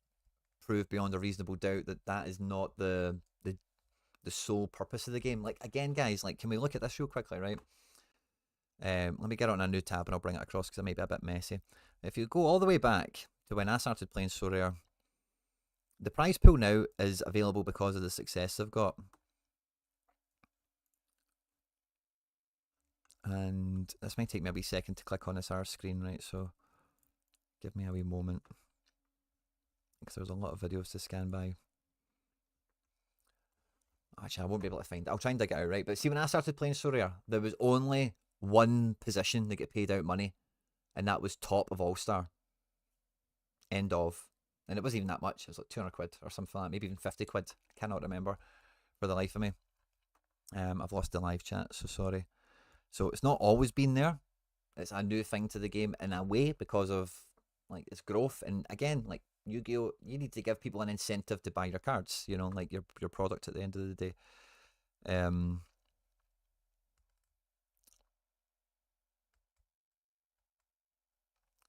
[SPEAKER 1] prove beyond a reasonable doubt that that is not the sole purpose of the game. Like, again, guys, like, can we look at this real quickly, right? Let me get on a new tab and I'll bring it across because it may be a bit messy. If you go all the way back to when I started playing Sorare, the prize pool now is available because of the success they've got. And this might take me a wee second to click on this R screen, right? So give me a wee moment, because there's a lot of videos to scan by. Actually, I won't be able to find it. I'll try and dig it out, right? But see, when I started playing Sorare, there was only one position that get paid out money, and that was top of All-Star. End of. And it wasn't even that much. It was like 200 quid or something like that, maybe even 50 quid. I cannot remember for the life of me. I've lost the live chat, so sorry. So it's not always been there. It's a new thing to the game in a way because of like its growth. And again, like Yu-Gi-Oh, you need to give people an incentive to buy your cards, like your product at the end of the day.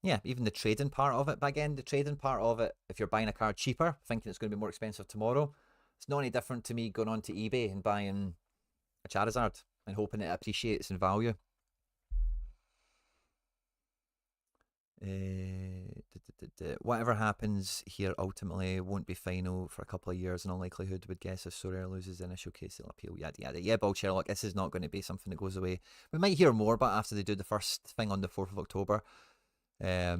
[SPEAKER 1] Yeah, even the trading part of it. But again, the trading part of it, if you're buying a card cheaper, thinking it's going to be more expensive tomorrow, it's not any different to me going on to eBay and buying a Charizard and hoping it appreciates in value. Whatever happens here ultimately won't be final for a couple of years. In all likelihood, would guess if Sorare loses the initial case, it'll appeal. Yada yada. Yeah, Bald Sherlock, this is not going to be something that goes away. We might hear more about after they do the first thing on the 4th of October. I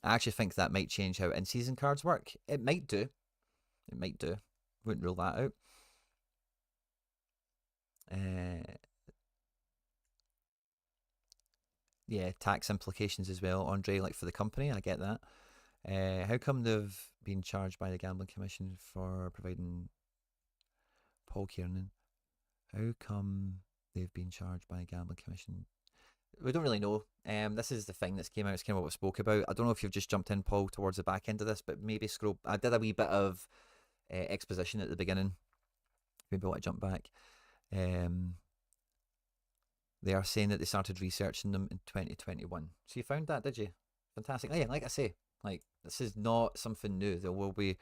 [SPEAKER 1] actually think that might change how in-season cards work. It might do. It might do. Wouldn't rule that out. Yeah, tax implications as well, Andre, like for the company, I get that. How come they've been charged by the Gambling Commission for providing Paul Kiernan? How come they've been charged by the Gambling Commission? We don't really know. This is the thing that's came out. It's kind of what we spoke about. I don't know if you've just jumped in, Paul, towards the back end of this, but maybe scroll. I did a wee bit of exposition at the beginning. Maybe I want to jump back. They are saying that they started researching them in 2021. So you found that, did you? Fantastic. Yeah, like I say, like this is not something new. They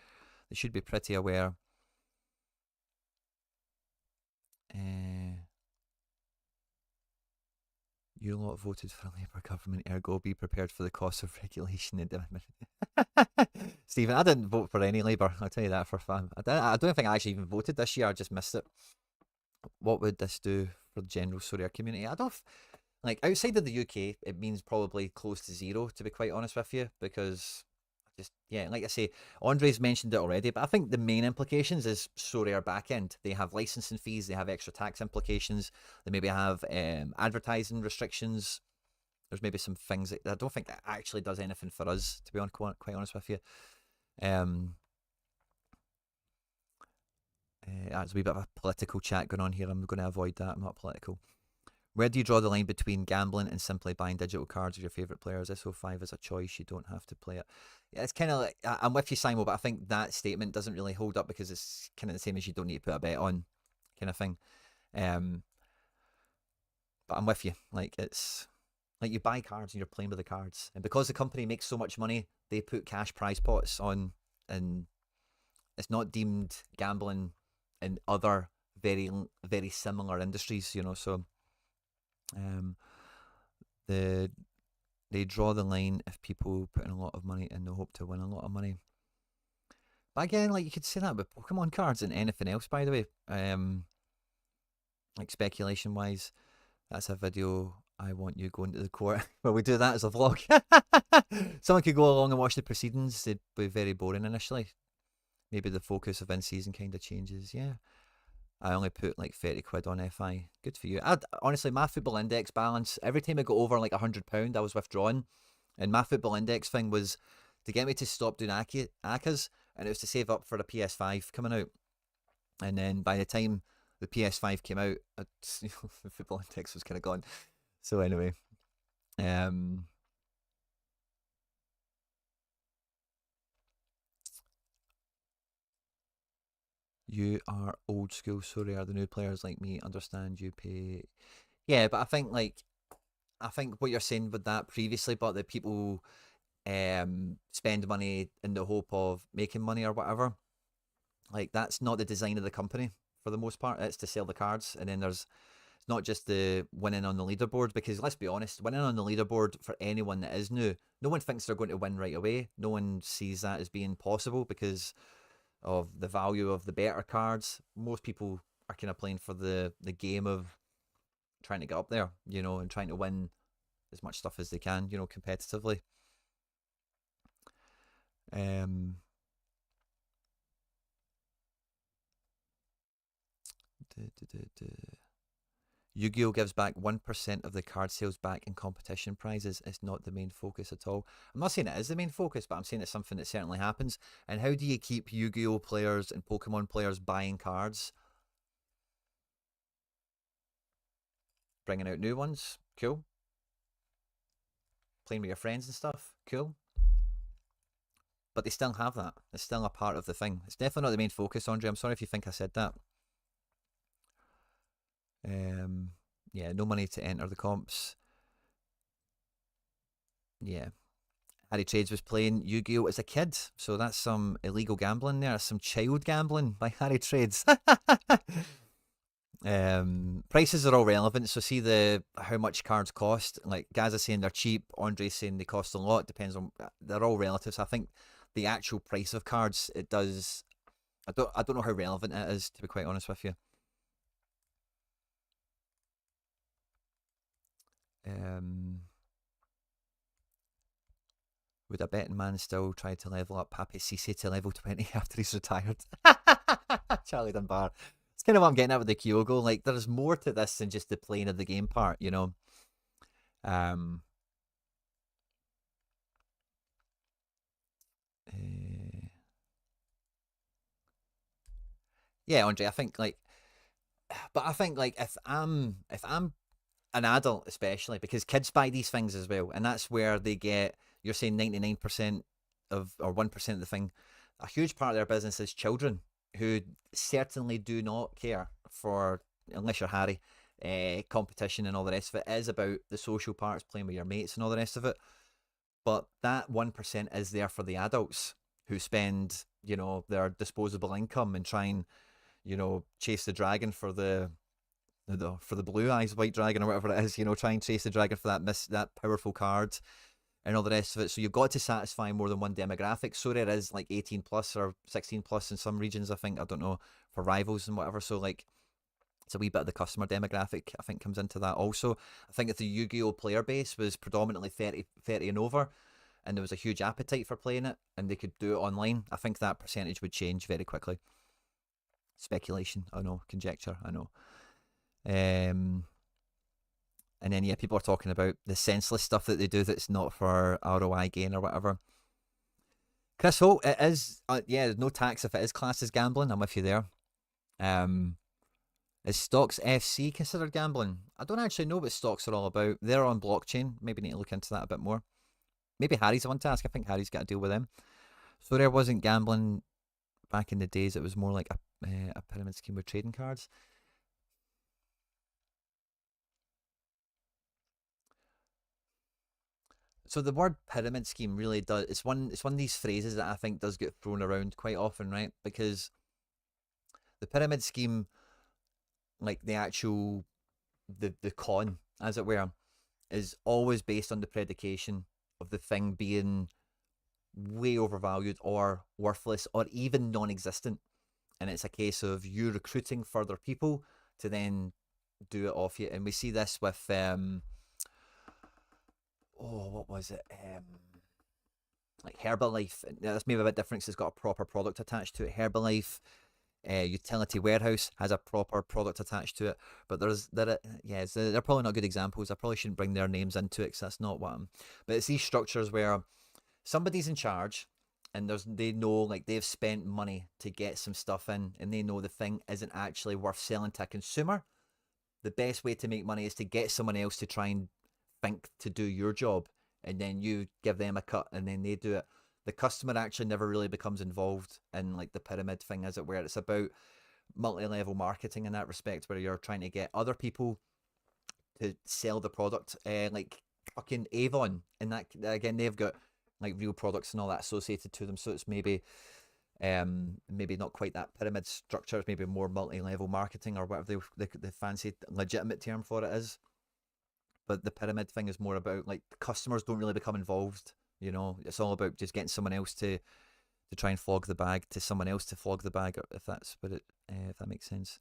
[SPEAKER 1] should be pretty aware. You lot voted for a Labour government, ergo be prepared for the cost of regulation. Stephen, I didn't vote for any Labour. I'll tell you that for fun. I don't think I actually even voted this year. I just missed it. What would this do for the general Sorare community? I don't like outside of the UK. It means probably close to zero, to be quite honest with you, because like I say, Andre's mentioned it already, but I think the main implications is Sorare backend. They have licensing fees, they have extra tax implications, they maybe have advertising restrictions. There's maybe some things that I don't think that actually does anything for us, to be quite honest with you. There's a wee bit of a political chat going on here. I'm going to avoid that. I'm not political. Where do you draw the line between gambling and simply buying digital cards of your favourite players? SO5 is a choice. You don't have to play it. Yeah, it's kind of like, I'm with you, Simon, but I think that statement doesn't really hold up because it's kind of the same as you don't need to put a bet on kind of thing. But I'm with you. Like, it's like you buy cards and you're playing with the cards. And because the company makes so much money, they put cash prize pots on, and it's not deemed gambling in other very similar industries, you know. So the they draw the line if people put in a lot of money and they hope to win a lot of money. But again, like you could say that with Pokemon cards and anything else, by the way. Like speculation wise, that's a video I want you going to the court where we do that as a vlog. Someone could go along and watch the proceedings. They'd be very boring initially. Maybe the focus of in-season kind of changes. Yeah. I only put like 30 quid on FI. Good for you. Honestly, my football index balance, every time I got over like £100, I was withdrawn. And my football index thing was to get me to stop doing ACAs, and it was to save up for a PS5 coming out. And then by the time the PS5 came out, the football index was kind of gone. So anyway, you are old school. Sorry, are the new players like me? Understand you pay. Yeah, but I think what you're saying with that previously, but that people spend money in the hope of making money or whatever. Like that's not the design of the company for the most part. It's to sell the cards, and then there's it's not just the winning on the leaderboard, because let's be honest, winning on the leaderboard for anyone that is new, no one thinks they're going to win right away. No one sees that as being possible because of the value of the better cards. Most people are kind of playing for the game of trying to get up there, you know, and trying to win as much stuff as they can, you know, competitively. Yu-Gi-Oh gives back 1% of the card sales back in competition prizes. It's not the main focus at all. I'm not saying it is the main focus, but I'm saying it's something that certainly happens. And how do you keep Yu-Gi-Oh players and Pokemon players buying cards? Bringing out new ones. Cool. Playing with your friends and stuff. Cool. But they still have that. It's still a part of the thing. It's definitely not the main focus, Andre. I'm sorry if you think I said that. Yeah, no money to enter the comps. Yeah. Harry Trades was playing Yu-Gi-Oh as a kid, so that's some illegal gambling there. Some child gambling by Harry Trades. Prices are all relevant, so see how much cards cost. Like Gaza's saying they're cheap, Andre's saying they cost a lot. Depends on, they're all relative. So I think the actual price of cards, it does. I don't know how relevant it is, to be quite honest with you. Would a betting man still try to level up Papi Cisse to level 20 after he's retired? Charlie Dunbar. It's kind of what I'm getting at with the Kyogo. Like, there's more to this than just the playing of the game part, you know? Yeah, Andre, I think like, but I think like if I'm an adult, especially because kids buy these things as well, and that's where they get. You're saying 99% of or 1% of the thing. A huge part of their business is children who certainly do not care for, unless you're Harry, competition and all the rest of it. It is about the social parts, playing with your mates and all the rest of it. But that 1% is there for the adults who spend, you know, their disposable income and try and, you know, chase the dragon for the blue eyes white dragon or whatever it is, you know, try and chase the dragon for that powerful card and all the rest of it. So you've got to satisfy more than one demographic. Sorare is like 18 plus or 16 plus in some regions, I think. I don't know, for rivals and whatever. So like it's a wee bit of the customer demographic, I think, comes into that also. I think if the Yu-Gi-Oh player base was predominantly 30 and over, and there was a huge appetite for playing it, and they could do it online, I think that percentage would change very quickly. Speculation, I know. Conjecture, I know. And then yeah, people are talking about the senseless stuff that they do that's not for ROI gain or whatever. Chris Holt, it is yeah, there's no tax if it is classed as gambling. I'm with you there. Is Stocks FC considered gambling? I don't actually know what stocks are all about. They're on blockchain. Maybe need to look into that a bit more. Maybe Harry's the one to ask. I think Harry's got to deal with them. So there wasn't gambling back in the days. It was more like a pyramid scheme with trading cards. So the word pyramid scheme really does. It's one of these phrases that I think does get thrown around quite often, right? Because the pyramid scheme like the actual the con, as it were, is always based on the predication of the thing being way overvalued or worthless or even non-existent, and it's a case of you recruiting further people to then do it off you. And we see this with oh, what was it? Like Herbalife. That's maybe a bit different because it's got a proper product attached to it. Herbalife, Utility Warehouse has a proper product attached to it. But they're probably not good examples. I probably shouldn't bring their names into it because that's not what I'm. But it's these structures where somebody's in charge, and they know, like, they've spent money to get some stuff in, and they know the thing isn't actually worth selling to a consumer. The best way to make money is to get someone else to try and think to do your job, and then you give them a cut, and then they do it. The customer actually never really becomes involved in, like, the pyramid thing, as it were. It's about multi-level marketing in that respect, where you're trying to get other people to sell the product, like fucking Avon, and that again, they've got like real products and all that associated to them. So it's maybe not quite that pyramid structure. It's maybe more multi-level marketing, or whatever the fancy legitimate term for it is. But the pyramid thing is more about, like, customers don't really become involved. You know, it's all about just getting someone else to try and flog the bag to someone else to flog the bag, if that's what if that makes sense.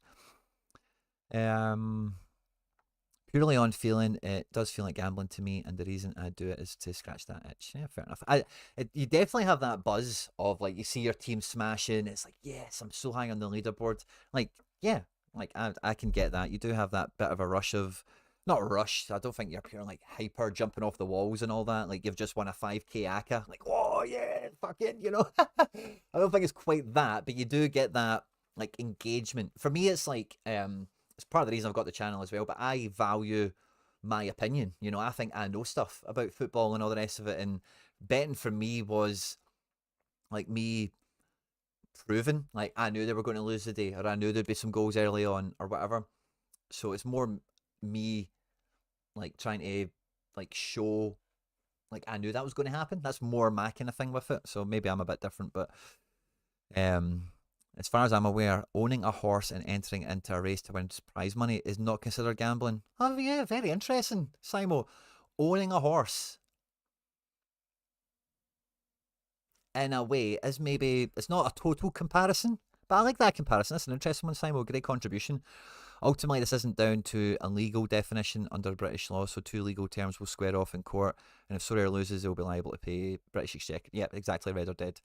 [SPEAKER 1] Purely on feeling, it does feel like gambling to me, and the reason I do it is to scratch that itch. Yeah, fair enough. You definitely have that buzz of, like, you see your team smashing. It's like, yes, I'm so high on the leaderboard. Like, yeah, like I can get that. You do have that bit of a rush of, not rush. I don't think you're pure like hyper jumping off the walls and all that. Like, you've just won a 5K ACA. Like, oh yeah, fucking, you know. I don't think it's quite that, but you do get that, like, engagement. For me, it's like it's part of the reason I've got the channel as well, but I value my opinion. You know, I think I know stuff about football and all the rest of it, and betting for me was like me proving, like, I knew they were going to lose the day, or I knew there'd be some goals early on, or whatever. So it's more me, like, trying to, like, show, like, I knew that was going to happen. That's more my kind of thing with it. So maybe I'm a bit different, but as far as I'm aware, owning a horse and entering into a race to win prize money is not considered gambling. Oh yeah, very interesting, Simo. Owning a horse, in a way, is maybe, it's not a total comparison, but I like that comparison. That's an interesting one, Simo. Great contribution. Ultimately, this isn't down to a legal definition under British law, so two legal terms will square off in court, and if Sorare loses, they'll be liable to pay British Exchequer. Yeah, exactly, Red or Dead.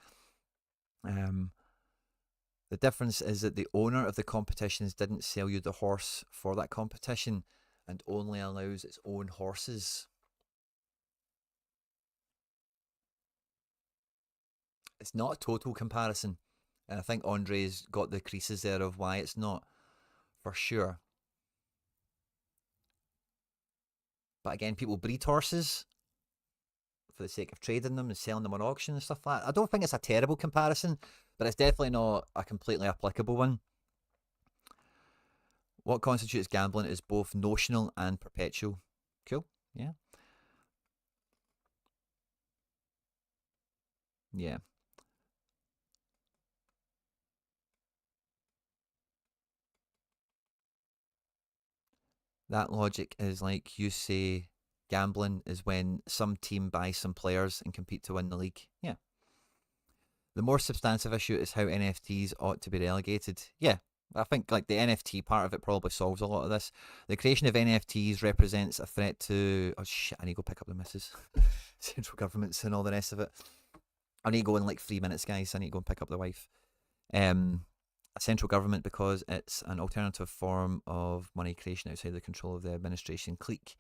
[SPEAKER 1] The difference is that the owner of the competitions didn't sell you the horse for that competition, and only allows its own horses. It's not a total comparison, and I think Andre's got the creases there of why it's not, for sure. But again, people breed horses for the sake of trading them and selling them on auction and stuff like that. I don't think it's a terrible comparison, but it's definitely not a completely applicable one. What constitutes gambling is both notional and perpetual. Cool, yeah. Yeah. That logic is like you say gambling is when some team buys some players and compete to win the league. Yeah. The more substantive issue is how NFTs ought to be relegated. Yeah, I think, like, the NFT part of it probably solves a lot of this. The creation of NFTs represents a threat to... Oh shit, I need to go pick up the missus. Central governments and all the rest of it. I need to go in like 3 minutes, guys. I need to go and pick up the wife. A central government, because it's an alternative form of money creation outside the control of the administration clique.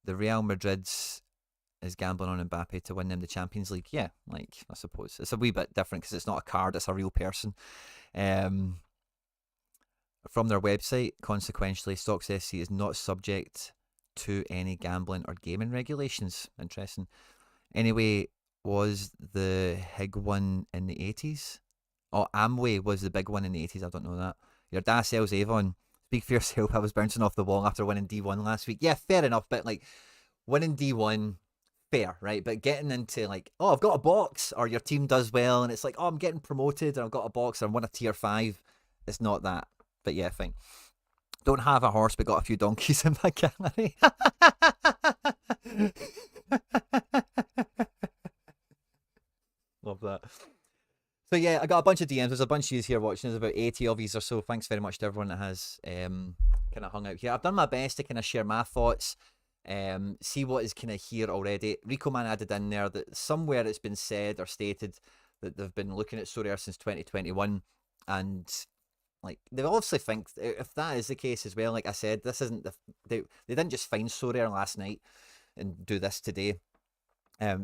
[SPEAKER 1] The Real Madrid's is gambling on Mbappe to win them the Champions League. Yeah, like, I suppose it's a wee bit different because it's not a card, it's a real person. From their website, consequentially, Stocks SC is not subject to any gambling or gaming regulations. Interesting. Anyway, was the HIG one in the 80s? Oh, Amway was the big one in the 80s. I don't know that. Your dad sells Avon. Speak for yourself. I was bouncing off the wall after winning D1 last week. Yeah, fair enough. But, like, winning D1, fair, right? But getting into, like, oh, I've got a box, or your team does well, and it's like, oh, I'm getting promoted, and I've got a box, and I won a tier 5. It's not that. But yeah, fine. Don't have a horse, but got a few donkeys in my gallery. Love that. So yeah, I got a bunch of DMs. There's a bunch of you here watching. There's about 80 of you or so. Thanks very much to everyone that has kind of hung out here. I've done my best to kind of share my thoughts, see what is kind of here already. Rico Man added in there that somewhere it's been said or stated that they've been looking at Sorare since 2021, and like they obviously think if that is the case as well. Like I said, this isn't they didn't just find Sorare last night and do this today.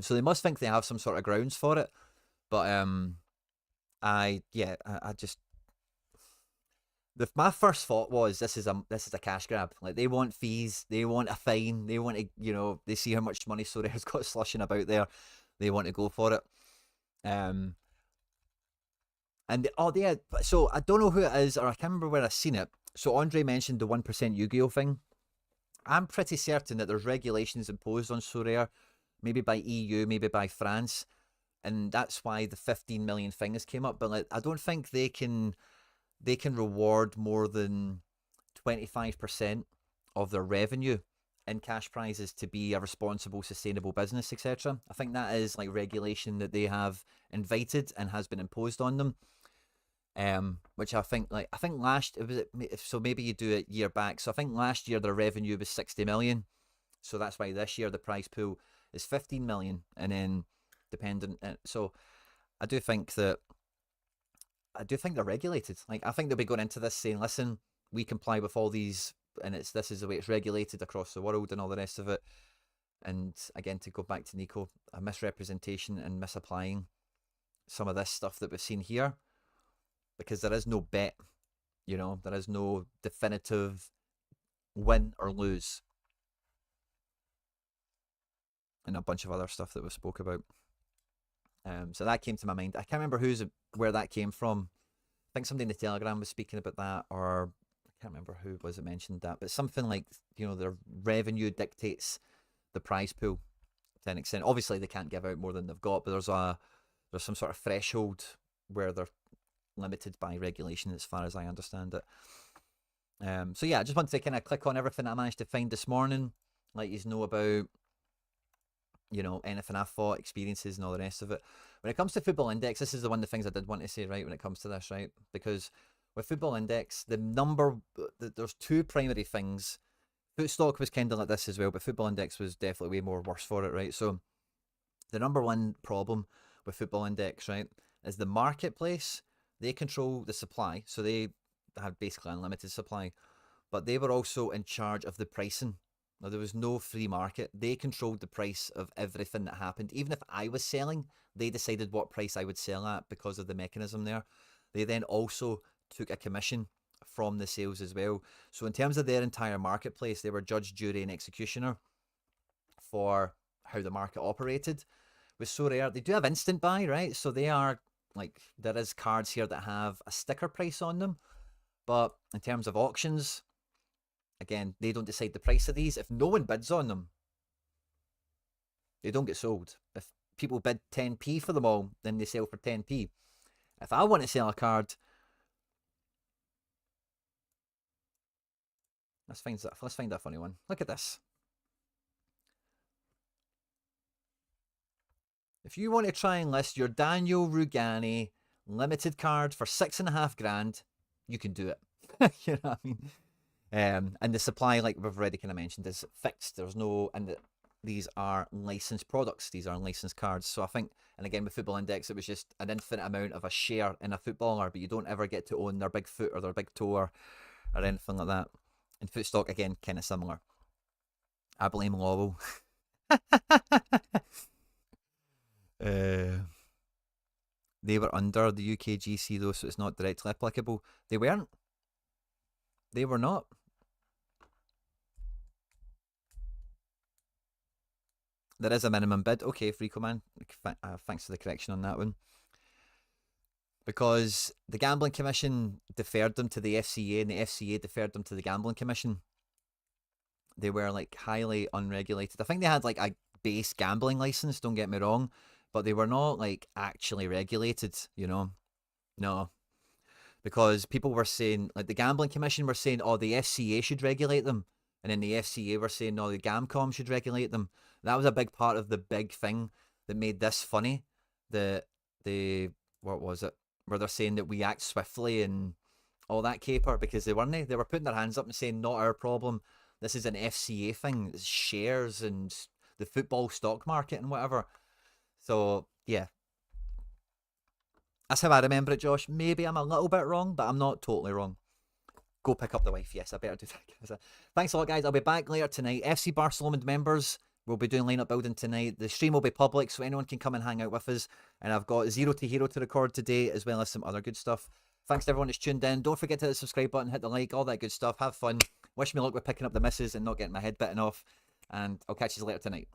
[SPEAKER 1] So they must think they have some sort of grounds for it, but I just my first thought was this is a cash grab. Like they want fees, they want a fine, they want to they see how much money Sorare's got slushing about there, they want to go for it. And oh yeah, so I don't know who it is, or I can't remember where I seen it. So Andre mentioned the 1% Yu-Gi-Oh thing. I'm pretty certain that there's regulations imposed on Sorare, maybe by EU, maybe by France, and that's why the 15 million thing has came up. But like, I don't think they can reward more than 25% of their revenue in cash prizes to be a responsible, sustainable business, etc. I think that is like regulation that they have invited and has been imposed on them. Which I think last so maybe you do it year back. So I think last year their revenue was 60 million. So that's why this year the prize pool is 15 million, and then dependent. So I do think they're regulated. Like I think they'll be going into this saying, listen, we comply with all these, and this is the way it's regulated across the world and all the rest of it. And again, to go back to Nico, a misrepresentation and misapplying some of this stuff that we've seen here, because there is no bet, there is no definitive win or lose, and a bunch of other stuff that we spoke about. So that came to my mind. I can't remember where that came from. I think somebody in the Telegram was speaking about that, or I can't remember who was it mentioned that, but something like, their revenue dictates the prize pool to an extent. Obviously they can't give out more than they've got, but there's some sort of threshold where they're limited by regulation, as far as I understand it. So yeah, I just wanted to kind of click on everything I managed to find this morning, let you know about anything I thought, experiences and all the rest of it. When it comes to Football Index, this is the one of the things I did want to say, right, when it comes to this, right? Because with Football Index, there's two primary things. Footstock was kind of like this as well, but Football Index was definitely way more worse for it, right? So the number one problem with Football Index, right, is the marketplace. They control the supply, so they had basically unlimited supply, but they were also in charge of the pricing. Now, there was no free market. They controlled the price of everything that happened. Even if I was selling, they decided what price I would sell at because of the mechanism there. They then also took a commission from the sales as well. So in terms of their entire marketplace, they were judge, jury, and executioner for how the market operated. With Sorare, they do have instant buy, right? So they are, like, there is cards here that have a sticker price on them. But in terms of auctions, again, they don't decide the price of these. If no one bids on them, they don't get sold. If people bid 10p for them all, then they sell for 10p. If I want to sell a card, let's find that funny one. Look at this. If you want to try and list your Daniel Rugani limited card for $6.5 grand, you can do it. You know what I mean? And the supply, like we've already kind of mentioned, is fixed. There's no, and these are licensed products. These are licensed cards. So I think, and again with Football Index, it was just an infinite amount of a share in a footballer, but you don't ever get to own their big foot or their big toe or anything like that. And Footstock, again, kind of similar. I blame Lowell. They were under the UKGC though, so it's not directly applicable. They weren't. They were not. There is a minimum bid. Okay, Freako Man. Thanks for the correction on that one. Because the Gambling Commission deferred them to the FCA, and the FCA deferred them to the Gambling Commission. They were like highly unregulated. I think they had like a base gambling license, don't get me wrong, but they were not like actually regulated, you know. No. because people were saying, like the Gambling Commission were saying, oh, the FCA should regulate them. And then the FCA were saying, no, the Gamcom should regulate them. That was a big part of the big thing that made this funny. What was it? Where they're saying that we act swiftly and all that caper, because they weren't. They were putting their hands up and saying, not our problem. This is an FCA thing. It's shares and the football stock market and whatever. So, yeah. That's how I remember it, Josh. Maybe I'm a little bit wrong, but I'm not totally wrong. Go pick up the wife. Yes, I better do that. Thanks a lot, guys. I'll be back later tonight. FC Barcelona members, we'll be doing lineup building tonight. The stream will be public, so anyone can come and hang out with us. And I've got Zero to Hero to record today, as well as some other good stuff. Thanks to everyone that's tuned in. Don't forget to hit the subscribe button, hit the like, all that good stuff. Have fun. Wish me luck with picking up the misses and not getting my head bitten off. And I'll catch you later tonight.